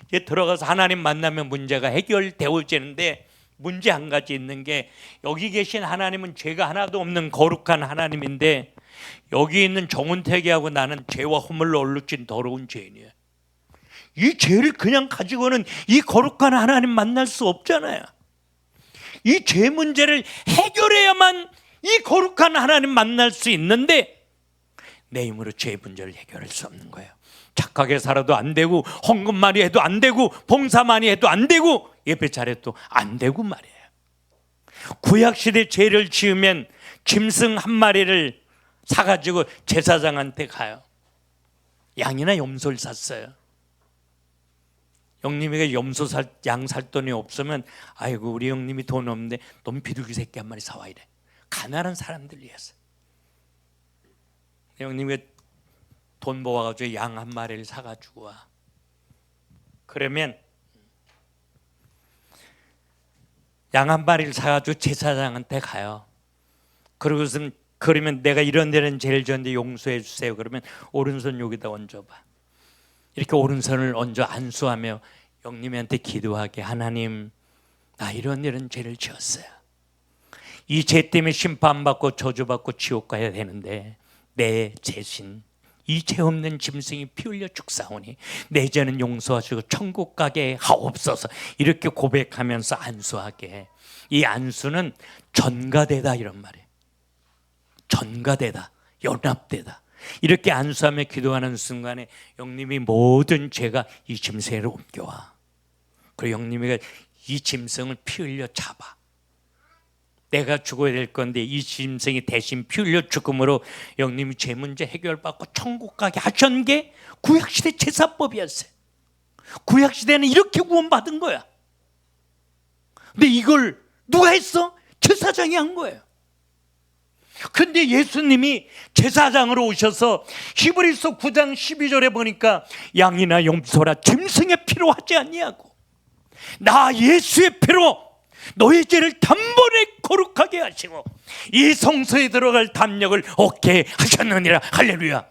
이제 들어가서 하나님 만나면 문제가 해결되어지는데, 문제 한 가지 있는 게, 여기 계신 하나님은 죄가 하나도 없는 거룩한 하나님인데, 여기 있는 정은택이하고 나는 죄와 허물로 얼룩진 더러운 죄인이에요. 이 죄를 그냥 가지고는 이 거룩한 하나님 만날 수 없잖아요. 이 죄 문제를 해결해야만 이 거룩한 하나님 만날 수 있는데, 내 힘으로 죄 문제를 해결할 수 없는 거예요. 착하게 살아도 안 되고, 헌금 많이 해도 안 되고, 봉사 많이 해도 안 되고, 예배 잘해도 안 되고 말이에요. 구약시대 죄를 지으면 짐승 한 마리를 사가지고 제사장한테 가요. 양이나 염소를 샀어요. 형님이가 염소 양 살 돈이 없으면, 아이고 우리 형님이 돈 없는데 넌 비둘기 새끼 한 마리 사와 이래. 가난한 사람들 위해서. 형님이 돈 모아가지고 양 한 마리를 사가지고 와. 그러면 양 한 마리를 사가지고 제사장한테 가요. 그러면 내가 이런 데는 죄를 지었는데 용서해 주세요. 그러면 오른손 여기다 얹어봐. 이렇게 오른손을 얹어 안수하며 형님한테 기도하게, 하나님 나 이런 죄를 지었어요. 이 죄 때문에 심판받고 저주받고 지옥 가야 되는데 내 죄신 이 죄 없는 짐승이 피 흘려 죽사오니 내 죄는 용서하시고 천국 가게 하옵소서. 이렇게 고백하면서 안수하게. 이 안수는 전가되다 이런 말이에요. 전가되다, 연합되다. 이렇게 안수하며 기도하는 순간에 형님이 모든 죄가 이 짐승으로 옮겨와. 그리고 형님이 이 짐승을 피 흘려 잡아. 내가 죽어야 될 건데 이 짐승이 대신 피 흘려 죽음으로 형님이 죄 문제 해결받고 천국 가게 하신 게 구약시대 제사법이었어요. 구약시대는 이렇게 구원받은 거야. 근데 이걸 누가 했어? 제사장이 한 거예요. 근데 예수님이 제사장으로 오셔서 히브리서 9장 12절에 보니까 양이나 염소라 짐승의 피로 하지 아니하고 나 예수의 피로 너의 죄를 단번에 거룩하게 하시고 이 성소에 들어갈 담력을 얻게 하셨느니라. 할렐루야.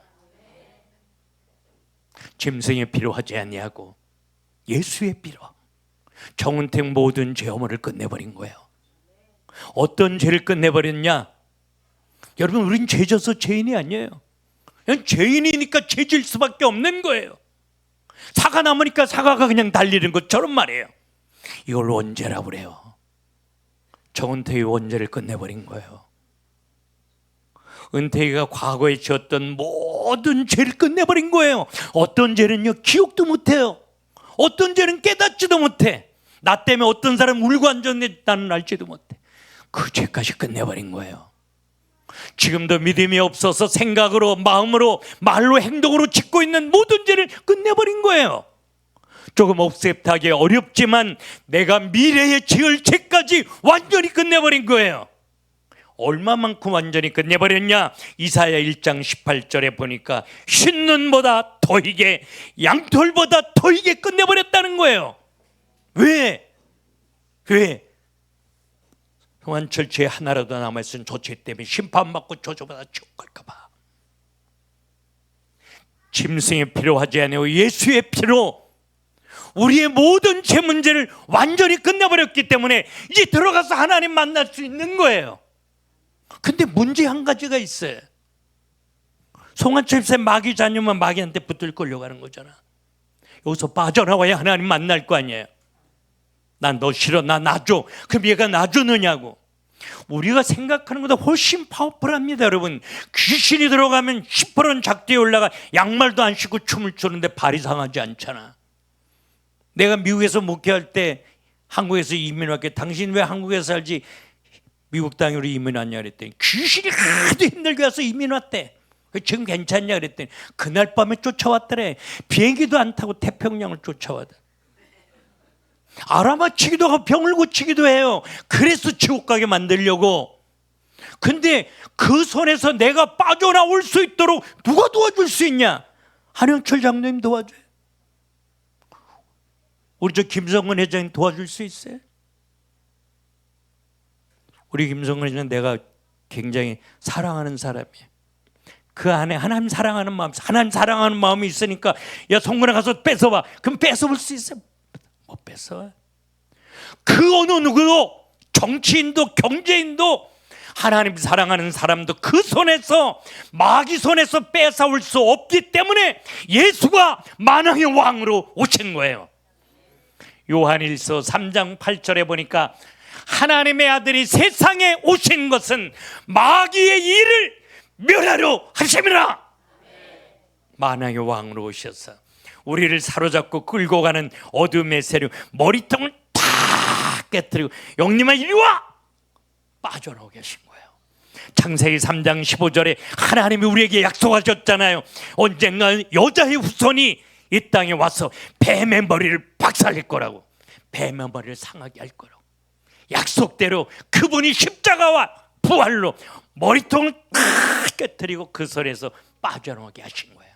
짐승의 피로 하지 아니하고 예수의 피로 정은택 모든 죄어머를 끝내버린 거예요. 어떤 죄를 끝내버렸냐? 여러분, 우린 죄져서 죄인이 아니에요. 그냥 죄인이니까 죄질 수밖에 없는 거예요. 사과 남으니까 사과가 그냥 달리는 것처럼 말이에요. 이걸 원죄라고 그래요. 정은택이 원죄를 끝내버린 거예요. 은택이가 과거에 지었던 모든 죄를 끝내버린 거예요. 어떤 죄는요, 기억도 못해요. 어떤 죄는 깨닫지도 못해. 나 때문에 어떤 사람 울고 앉았는데 나는 알지도 못해. 그 죄까지 끝내버린 거예요. 지금도 믿음이 없어서 생각으로, 마음으로, 말로, 행동으로 짓고 있는 모든 죄를 끝내버린 거예요. 조금 억셉트하기 어렵지만 내가 미래에 지을 죄까지 완전히 끝내버린 거예요. 얼마만큼 완전히 끝내버렸냐? 이사야 1장 18절에 보니까 흰눈보다 더이게, 양털보다 더이게 끝내버렸다는 거예요. 왜? 송환철 죄 하나라도 남아있으면 저 죄 때문에 심판받고 저주받아 지옥 갈까 봐. 짐승의 피로 하지 아니하고 예수의 피로 우리의 모든 죄 문제를 완전히 끝내버렸기 때문에 이제 들어가서 하나님 만날 수 있는 거예요. 근데 문제 한 가지가 있어요. 송환철 쌤 마귀 자녀면 마귀한테 붙들 걸려고 하는 거잖아. 여기서 빠져나와야 하나님 만날 거 아니에요. 난 너 싫어, 나 놔줘. 그럼 얘가 놔주느냐고. 우리가 생각하는 것보다 훨씬 파워풀합니다. 여러분, 귀신이 들어가면 10%는 작대에 올라가 양말도 안 신고 춤을 추는데 발이 상하지 않잖아. 내가 미국에서 목회할 때 한국에서 이민 왔게, 당신 왜 한국에서 살지 미국 땅으로 이민 왔냐 그랬더니 귀신이 하도 힘들게 와서 이민 왔대. 지금 괜찮냐 그랬더니 그날 밤에 쫓아왔더래. 비행기도 안 타고 태평양을 쫓아와대. 알아맞히기도 하고 병을 고치기도 해요. 그래서 지옥 가게 만들려고. 근데 그 손에서 내가 빠져나올 수 있도록 누가 도와줄 수 있냐? 한영철 장로님 도와줘요. 우리 저 김성근 회장님 도와줄 수 있어요? 우리 김성근 회장은 내가 굉장히 사랑하는 사람이에요. 그 안에 하나님 사랑하는 마음이 있으니까 야, 성근아 가서 뺏어봐. 그럼 뺏어볼 수 있어요? 못 뺏어. 그 어느 누구도, 정치인도 경제인도 하나님 사랑하는 사람도 그 손에서, 마귀 손에서 뺏어올 수 없기 때문에 예수가 만왕의 왕으로 오신 거예요. 요한일서 3장 8절에 보니까 하나님의 아들이 세상에 오신 것은 마귀의 일을 멸하려 하심이라. 만왕의 왕으로 오셔서 우리를 사로잡고 끌고 가는 어둠의 세력, 머리통을 탁 깨뜨리고 영님아 이리 와! 빠져나오게 하신 거예요. 창세기 3장 15절에 하나님이 우리에게 약속하셨잖아요. 언젠가 여자의 후손이 이 땅에 와서 뱀의 머리를 박살낼 거라고. 뱀의 머리를 상하게 할 거라고. 약속대로 그분이 십자가와 부활로 머리통을 탁 깨뜨리고 그 손에서 빠져나오게 하신 거예요.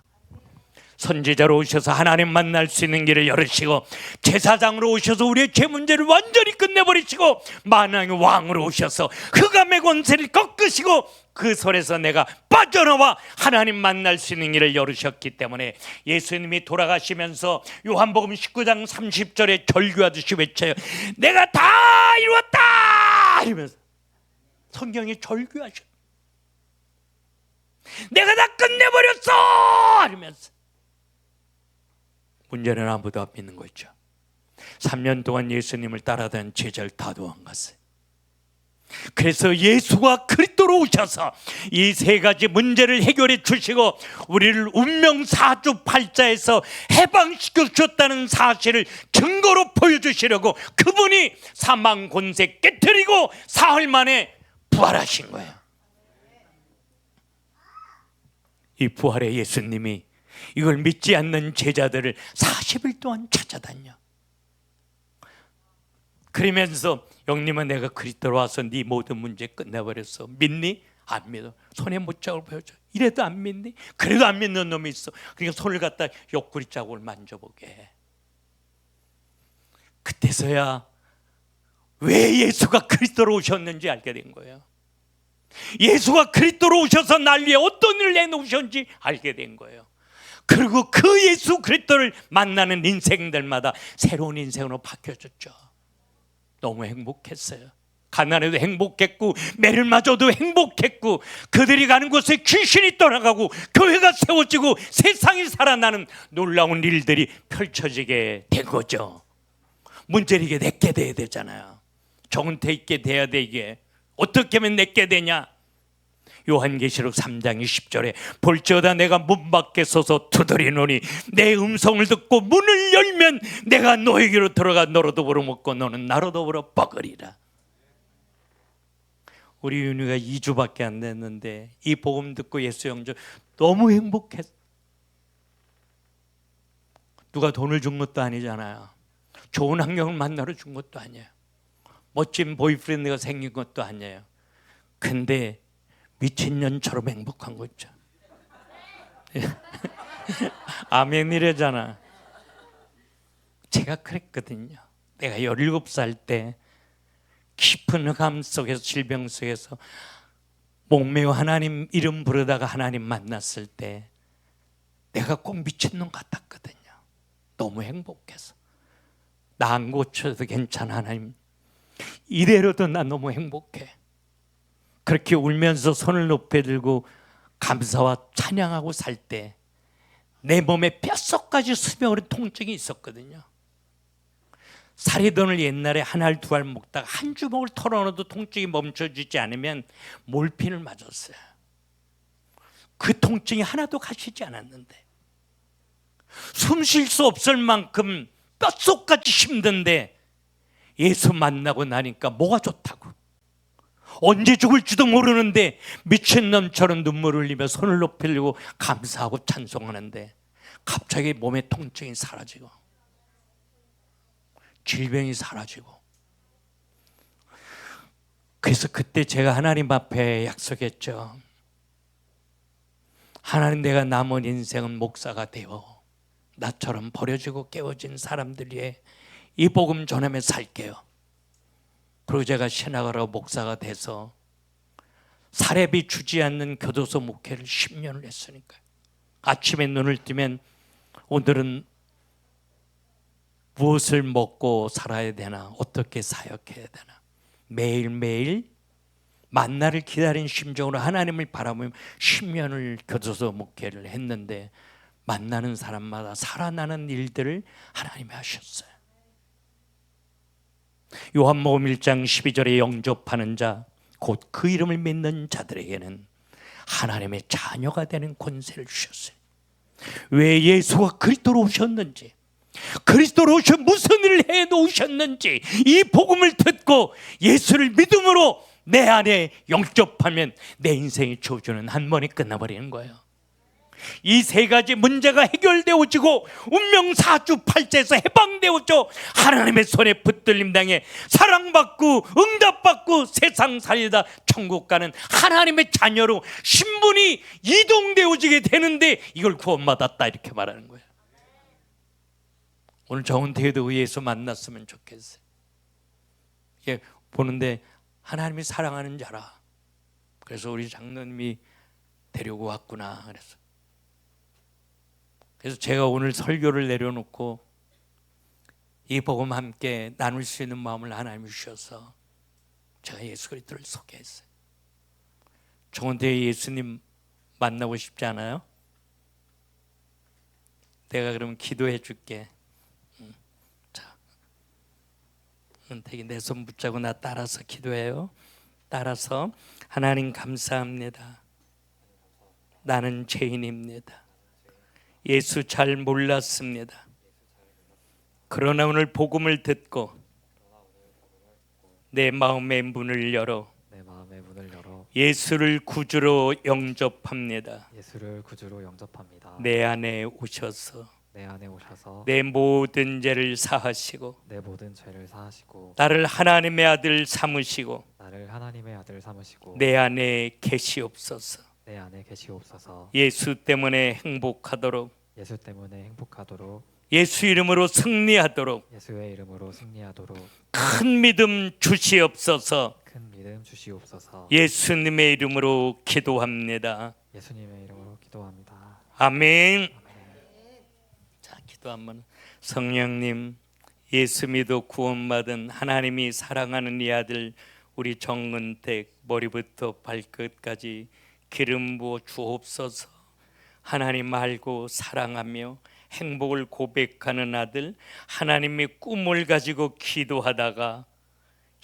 선지자로 오셔서 하나님 만날 수 있는 길을 열으시고, 제사장으로 오셔서 우리의 죄 문제를 완전히 끝내버리시고, 만왕의 왕으로 오셔서 흑암의 권세를 꺾으시고 그 손에서 내가 빠져나와 하나님 만날 수 있는 길을 열으셨기 때문에 예수님이 돌아가시면서 요한복음 19장 30절에 절규하듯이 외쳐요. 내가 다 이루었다! 이러면서 성경이 절규하셔. 내가 다 끝내버렸어! 이러면서. 문제는 아무도 안 믿는 거 있죠. 3년 동안 예수님을 따라다닌 제자를 다 도망갔어요. 그래서 예수가 그리스도로 오셔서 이 세 가지 문제를 해결해 주시고 우리를 운명 사주팔자에서 해방시켜 주셨다는 사실을 증거로 보여주시려고 그분이 사망 권세 깨뜨리고 사흘 만에 부활하신 거예요. 이 부활의 예수님이 이걸 믿지 않는 제자들을 40일 동안 찾아다녀. 그러면서 영님아 내가 그리스도로 와서 네 모든 문제 끝내버렸어. 믿니? 안 믿어. 손에 못자국을 보여줘. 이래도 안 믿니? 그래도 안 믿는 놈이 있어. 그러니까 손을 갖다 옆구리 자국을 만져보게 해. 그때서야 왜 예수가 그리스도로 오셨는지 알게 된 거예요. 예수가 그리스도로 오셔서 날 위해 어떤 일을 해놓으셨는지 알게 된 거예요. 그리고 그 예수 그리스도를 만나는 인생들마다 새로운 인생으로 바뀌어졌죠. 너무 행복했어요. 가난해도 행복했고 메릴마저도 행복했고, 그들이 가는 곳에 귀신이 떠나가고 교회가 세워지고 세상이 살아나는 놀라운 일들이 펼쳐지게 된 거죠. 문제는 이게 내게 돼야 되잖아요. 정은태 있게 돼야 돼. 이게 어떻게 하면 내게 되냐? 요한계시록 3장 20절에 볼지어다 내가 문 밖에 서서 두드리노니 내 음성을 듣고 문을 열면 내가 너에게로 들어가 너로 더불어 먹고 너는 나로 더불어 먹으리라. 우리 윤희가 2주밖에 안 됐는데 이 복음 듣고 예수 영접 너무 행복했어. 누가 돈을 준 것도 아니잖아요. 좋은 환경을 만나러 준 것도 아니에요. 멋진 보이프렌드가 생긴 것도 아니에요. 근데 미친년처럼 행복한 거 있죠. 아멘이래잖아. 제가 그랬거든요. 내가 17살 때 깊은 흑암 속에서, 질병 속에서 목매어 하나님 이름 부르다가 하나님 만났을 때 내가 꼭 미친놈 같았거든요. 너무 행복해서. 나 안 고쳐도 괜찮아 하나님, 이대로도 나 너무 행복해. 그렇게 울면서 손을 높이 들고 감사와 찬양하고 살 때 내 몸에 뼛속까지 스며오른 통증이 있었거든요. 사리돈을 옛날에 한 알 두 알 먹다가 한 주먹을 털어넣어도 통증이 멈춰지지 않으면 몰핀을 맞았어요. 그 통증이 하나도 가시지 않았는데, 숨 쉴 수 없을 만큼 뼛속까지 힘든데 예수 만나고 나니까 뭐가 좋다고, 언제 죽을지도 모르는데 미친놈처럼 눈물을 흘리며 손을 높이 들고 감사하고 찬송하는데 갑자기 몸의 통증이 사라지고 질병이 사라지고. 그래서 그때 제가 하나님 앞에 약속했죠. 하나님, 내가 남은 인생은 목사가 되어 나처럼 버려지고 깨워진 사람들 위해 이 복음 전하며 살게요. 그리고 제가 신학하러 목사가 돼서 사례비 주지 않는 교도소 목회를 10년을 했으니까요. 아침에 눈을 뜨면 오늘은 무엇을 먹고 살아야 되나, 어떻게 사역해야 되나, 매일매일 만나를 기다린 심정으로 하나님을 바라보며 10년을 교도소 목회를 했는데 만나는 사람마다 살아나는 일들을 하나님이 하셨어요. 요한복음 1장 12절에 영접하는 자, 곧 그 이름을 믿는 자들에게는 하나님의 자녀가 되는 권세를 주셨어요. 왜 예수가 그리스도로 오셨는지, 그리스도로 오셔 무슨 일을 해 놓으셨는지 이 복음을 듣고 예수를 믿음으로 내 안에 영접하면 내 인생의 저주는 한 번에 끝나버리는 거예요. 이 세 가지 문제가 해결되어지고 운명사주팔자에서 해방되어져 하나님의 손에 붙들림 당해 사랑받고 응답받고 세상 살리다 천국 가는 하나님의 자녀로 신분이 이동되어지게 되는데 이걸 구원받았다 이렇게 말하는 거예요. 오늘 정은태도 예수 만났으면 좋겠어요. 이게 보는데 하나님이 사랑하는 자라. 그래서 우리 장로님이 데리고 왔구나. 그래서 제가 오늘 설교를 내려놓고 이 복음 함께 나눌 수 있는 마음을 하나님이 주셔서 제가 예수 그리스도를 소개했어요. 정은태 예수님 만나고 싶지 않아요? 내가 그러면 기도해 줄게. 자, 은택이 내 손 붙잡고 나 따라서 기도해요. 따라서 하나님 감사합니다. 나는 죄인입니다. 예수 잘 몰랐습니다. 그러나 오늘 복음을 듣고 내 마음의 문을 열어 예수를 구주로 영접합니다. 내 안에 오셔서 내 모든 죄를 사하시고 나를 하나님의 아들 삼으시고 내 안에 계시옵소서. 예수 때문에 행복하도록 예수 이름으로 승리하도록 큰 믿음 주시옵소서. 믿음 주시옵소서. 예수님의 이름으로 기도합니다. 예수님의 이름으로 기도합니다. 아멘. 자, 기도 한번. 성령님, 예수 믿어 구원받은 하나님이 사랑하는 이 아들 우리 정은택 머리부터 발끝까지 기름 부어 주옵소서. 하나님 알고 사랑하며 행복을 고백하는 아들, 하나님의 꿈을 가지고 기도하다가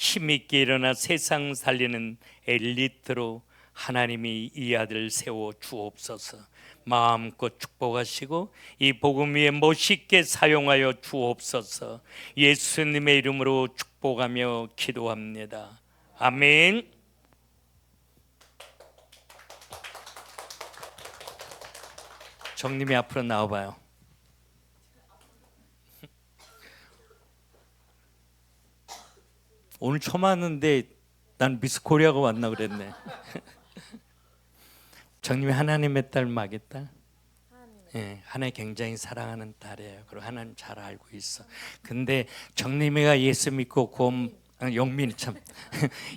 힘있게 일어나 세상 살리는 엘리트로 하나님이 이 아들 세워 주옵소서. 마음껏 축복하시고 이 복음 위에 멋있게 사용하여 주옵소서. 예수님의 이름으로 축복하며 기도합니다. 아멘. 정님이 앞으로 나와봐요. 오늘 처음 왔는데 난 미스 코리아가 왔나 그랬네. 정님이 하나님의 딸 마겠다. 예, 하나님 굉장히 사랑하는 딸이에요. 그리고 하나님 잘 알고 있어. 근데 정님이가 예수 믿고 영민이 참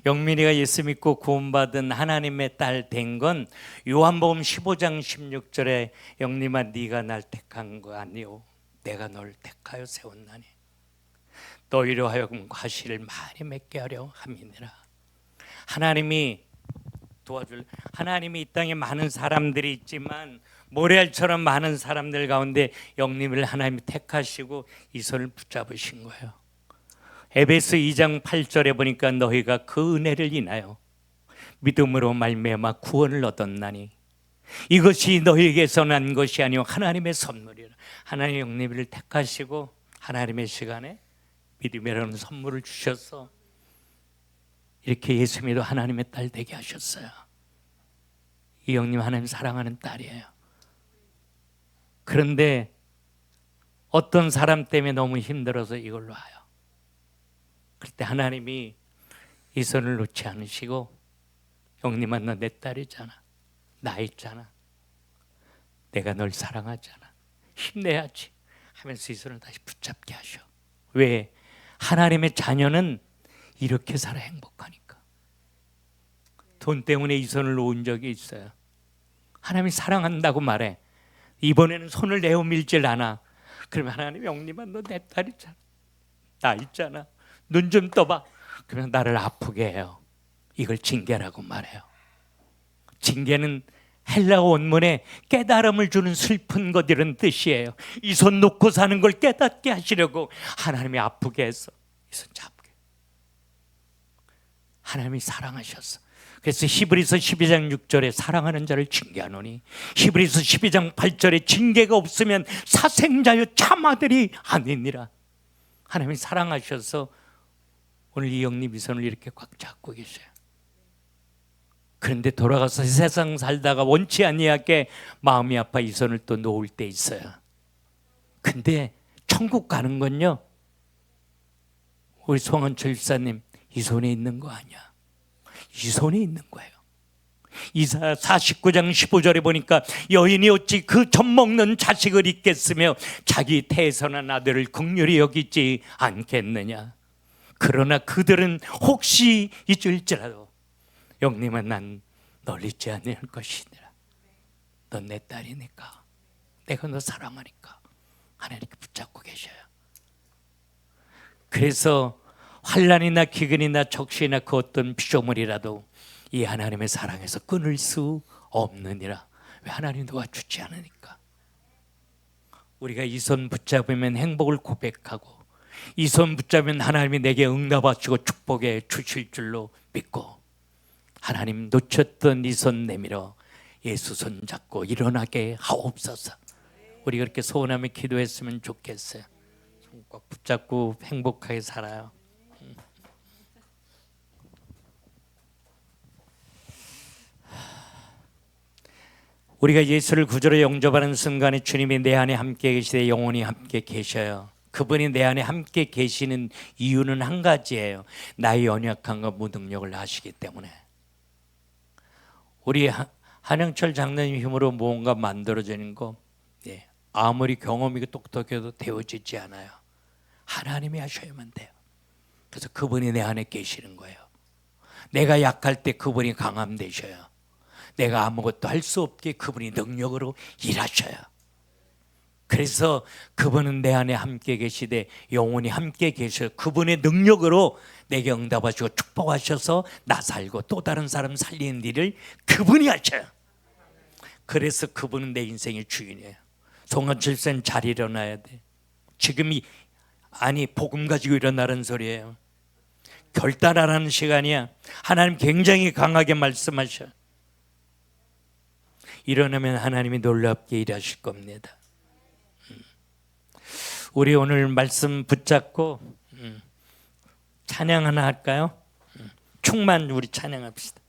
영민이가 예수 믿고 구원받은 하나님의 딸 된 건 요한복음 15장 16절에 영림아 네가 날 택한 거 아니오 내가 널 택하여 세웠나니 너희로 하여금 과실을 많이 맺게 하려 함이니라. 하나님이 도와줄 하나님이 이 땅에 많은 사람들이 있지만 모래알처럼 많은 사람들 가운데 영림을 하나님이 택하시고 이 손을 붙잡으신 거예요. 에베소 2장 8절에 보니까 너희가 그 은혜를 인하여 믿음으로 말미암아 구원을 얻었나니 이것이 너희에게서 난 것이 아니요 하나님의 선물이라. 하나님 영림을 택하시고 하나님의 시간에 믿음이라는 선물을 주셔서 이렇게 예수 믿어 하나님의 딸 되게 하셨어요. 이 영림 하나님 사랑하는 딸이에요. 그런데 어떤 사람 때문에 너무 힘들어서 이걸로 와요. 그때 하나님이 이 손을 놓지 않으시고 영림아 너 내 딸이잖아. 나 있잖아. 내가 널 사랑하잖아. 힘내야지 하면서 이 손을 다시 붙잡게 하셔. 왜? 하나님의 자녀는 이렇게 살아 행복하니까. 돈 때문에 이 손을 놓은 적이 있어요. 하나님이 사랑한다고 말해. 이번에는 손을 내어 밀질 않아. 그러면 하나님 영림아 너 내 딸이잖아. 나 있잖아. 눈 좀 떠봐. 그러면 나를 아프게 해요. 이걸 징계라고 말해요. 징계는 헬라어 원문에 깨달음을 주는 슬픈 것 이런 뜻이에요. 이 손 놓고 사는 걸 깨닫게 하시려고 하나님이 아프게 해서 이 손 잡게. 하나님이 사랑하셨어. 그래서 히브리서 12장 6절에 사랑하는 자를 징계하노니 히브리서 12장 8절에 징계가 없으면 사생자여 참 아들이 아니니라. 하나님이 사랑하셔서 오늘 이 영림 이 손을 이렇게 꽉 잡고 계셔요. 그런데 돌아가서 세상 살다가 원치 아니하게 마음이 아파 이 손을 또 놓을 때 있어요. 근데 천국 가는 건요 우리 송원철 집사님 이 손에 있는 거 아니야. 이 손에 있는 거예요. 이사야 49장 15절에 보니까 여인이 어찌 그 젖먹는 자식을 잊겠으며 자기 태에서난 아들을 긍휼히 여기지 않겠느냐. 그러나 그들은 혹시 잊을지라도 영림아 난 널 잊지 않을 것이니라. 넌 내 딸이니까 내가 너 사랑하니까 하나님께 붙잡고 계셔요. 그래서 환난이나 기근이나 적시나 그 어떤 피조물이라도 이 하나님의 사랑에서 끊을 수 없느니라. 왜? 하나님 도와주지 않으니까. 우리가 이 손 붙잡으면 행복을 고백하고 이 손 붙잡으면 하나님이 내게 응답하시고 축복해 주실 줄로 믿고 하나님 놓쳤던 이 손 내밀어 예수 손 잡고 일어나게 하옵소서. 우리 그렇게 소원하며 기도했으면 좋겠어요. 손 꽉 붙잡고 행복하게 살아요. 우리가 예수를 구주로 영접하는 순간에 주님이 내 안에 함께 계시되 영원히 함께 계셔요. 그분이 내 안에 함께 계시는 이유는 한 가지예요. 나의 연약함과 무능력을 아시기 때문에. 우리 한영철 장로님 힘으로 뭔가 만들어지는 거 아무리 경험이고 똑똑해도 되어지지 않아요. 하나님이 하셔야만 돼요. 그래서 그분이 내 안에 계시는 거예요. 내가 약할 때 그분이 강함 되셔요. 내가 아무것도 할 수 없게 그분이 능력으로 일하셔요. 그래서 그분은 내 안에 함께 계시되 영원히 함께 계셔요. 그분의 능력으로 내게 응답하시고 축복하셔서 나 살고 또 다른 사람 살리는 일을 그분이 하셔요. 그래서 그분은 내 인생의 주인이에요. 송원칠sen 잘 일어나야 돼. 지금이 아니 복음 가지고 일어나는 소리예요. 결단하라는 시간이야. 하나님 굉장히 강하게 말씀하셔. 일어나면 하나님이 놀랍게 일하실 겁니다. 우리 오늘 말씀 붙잡고 찬양 하나 할까요? 충만 우리 찬양합시다.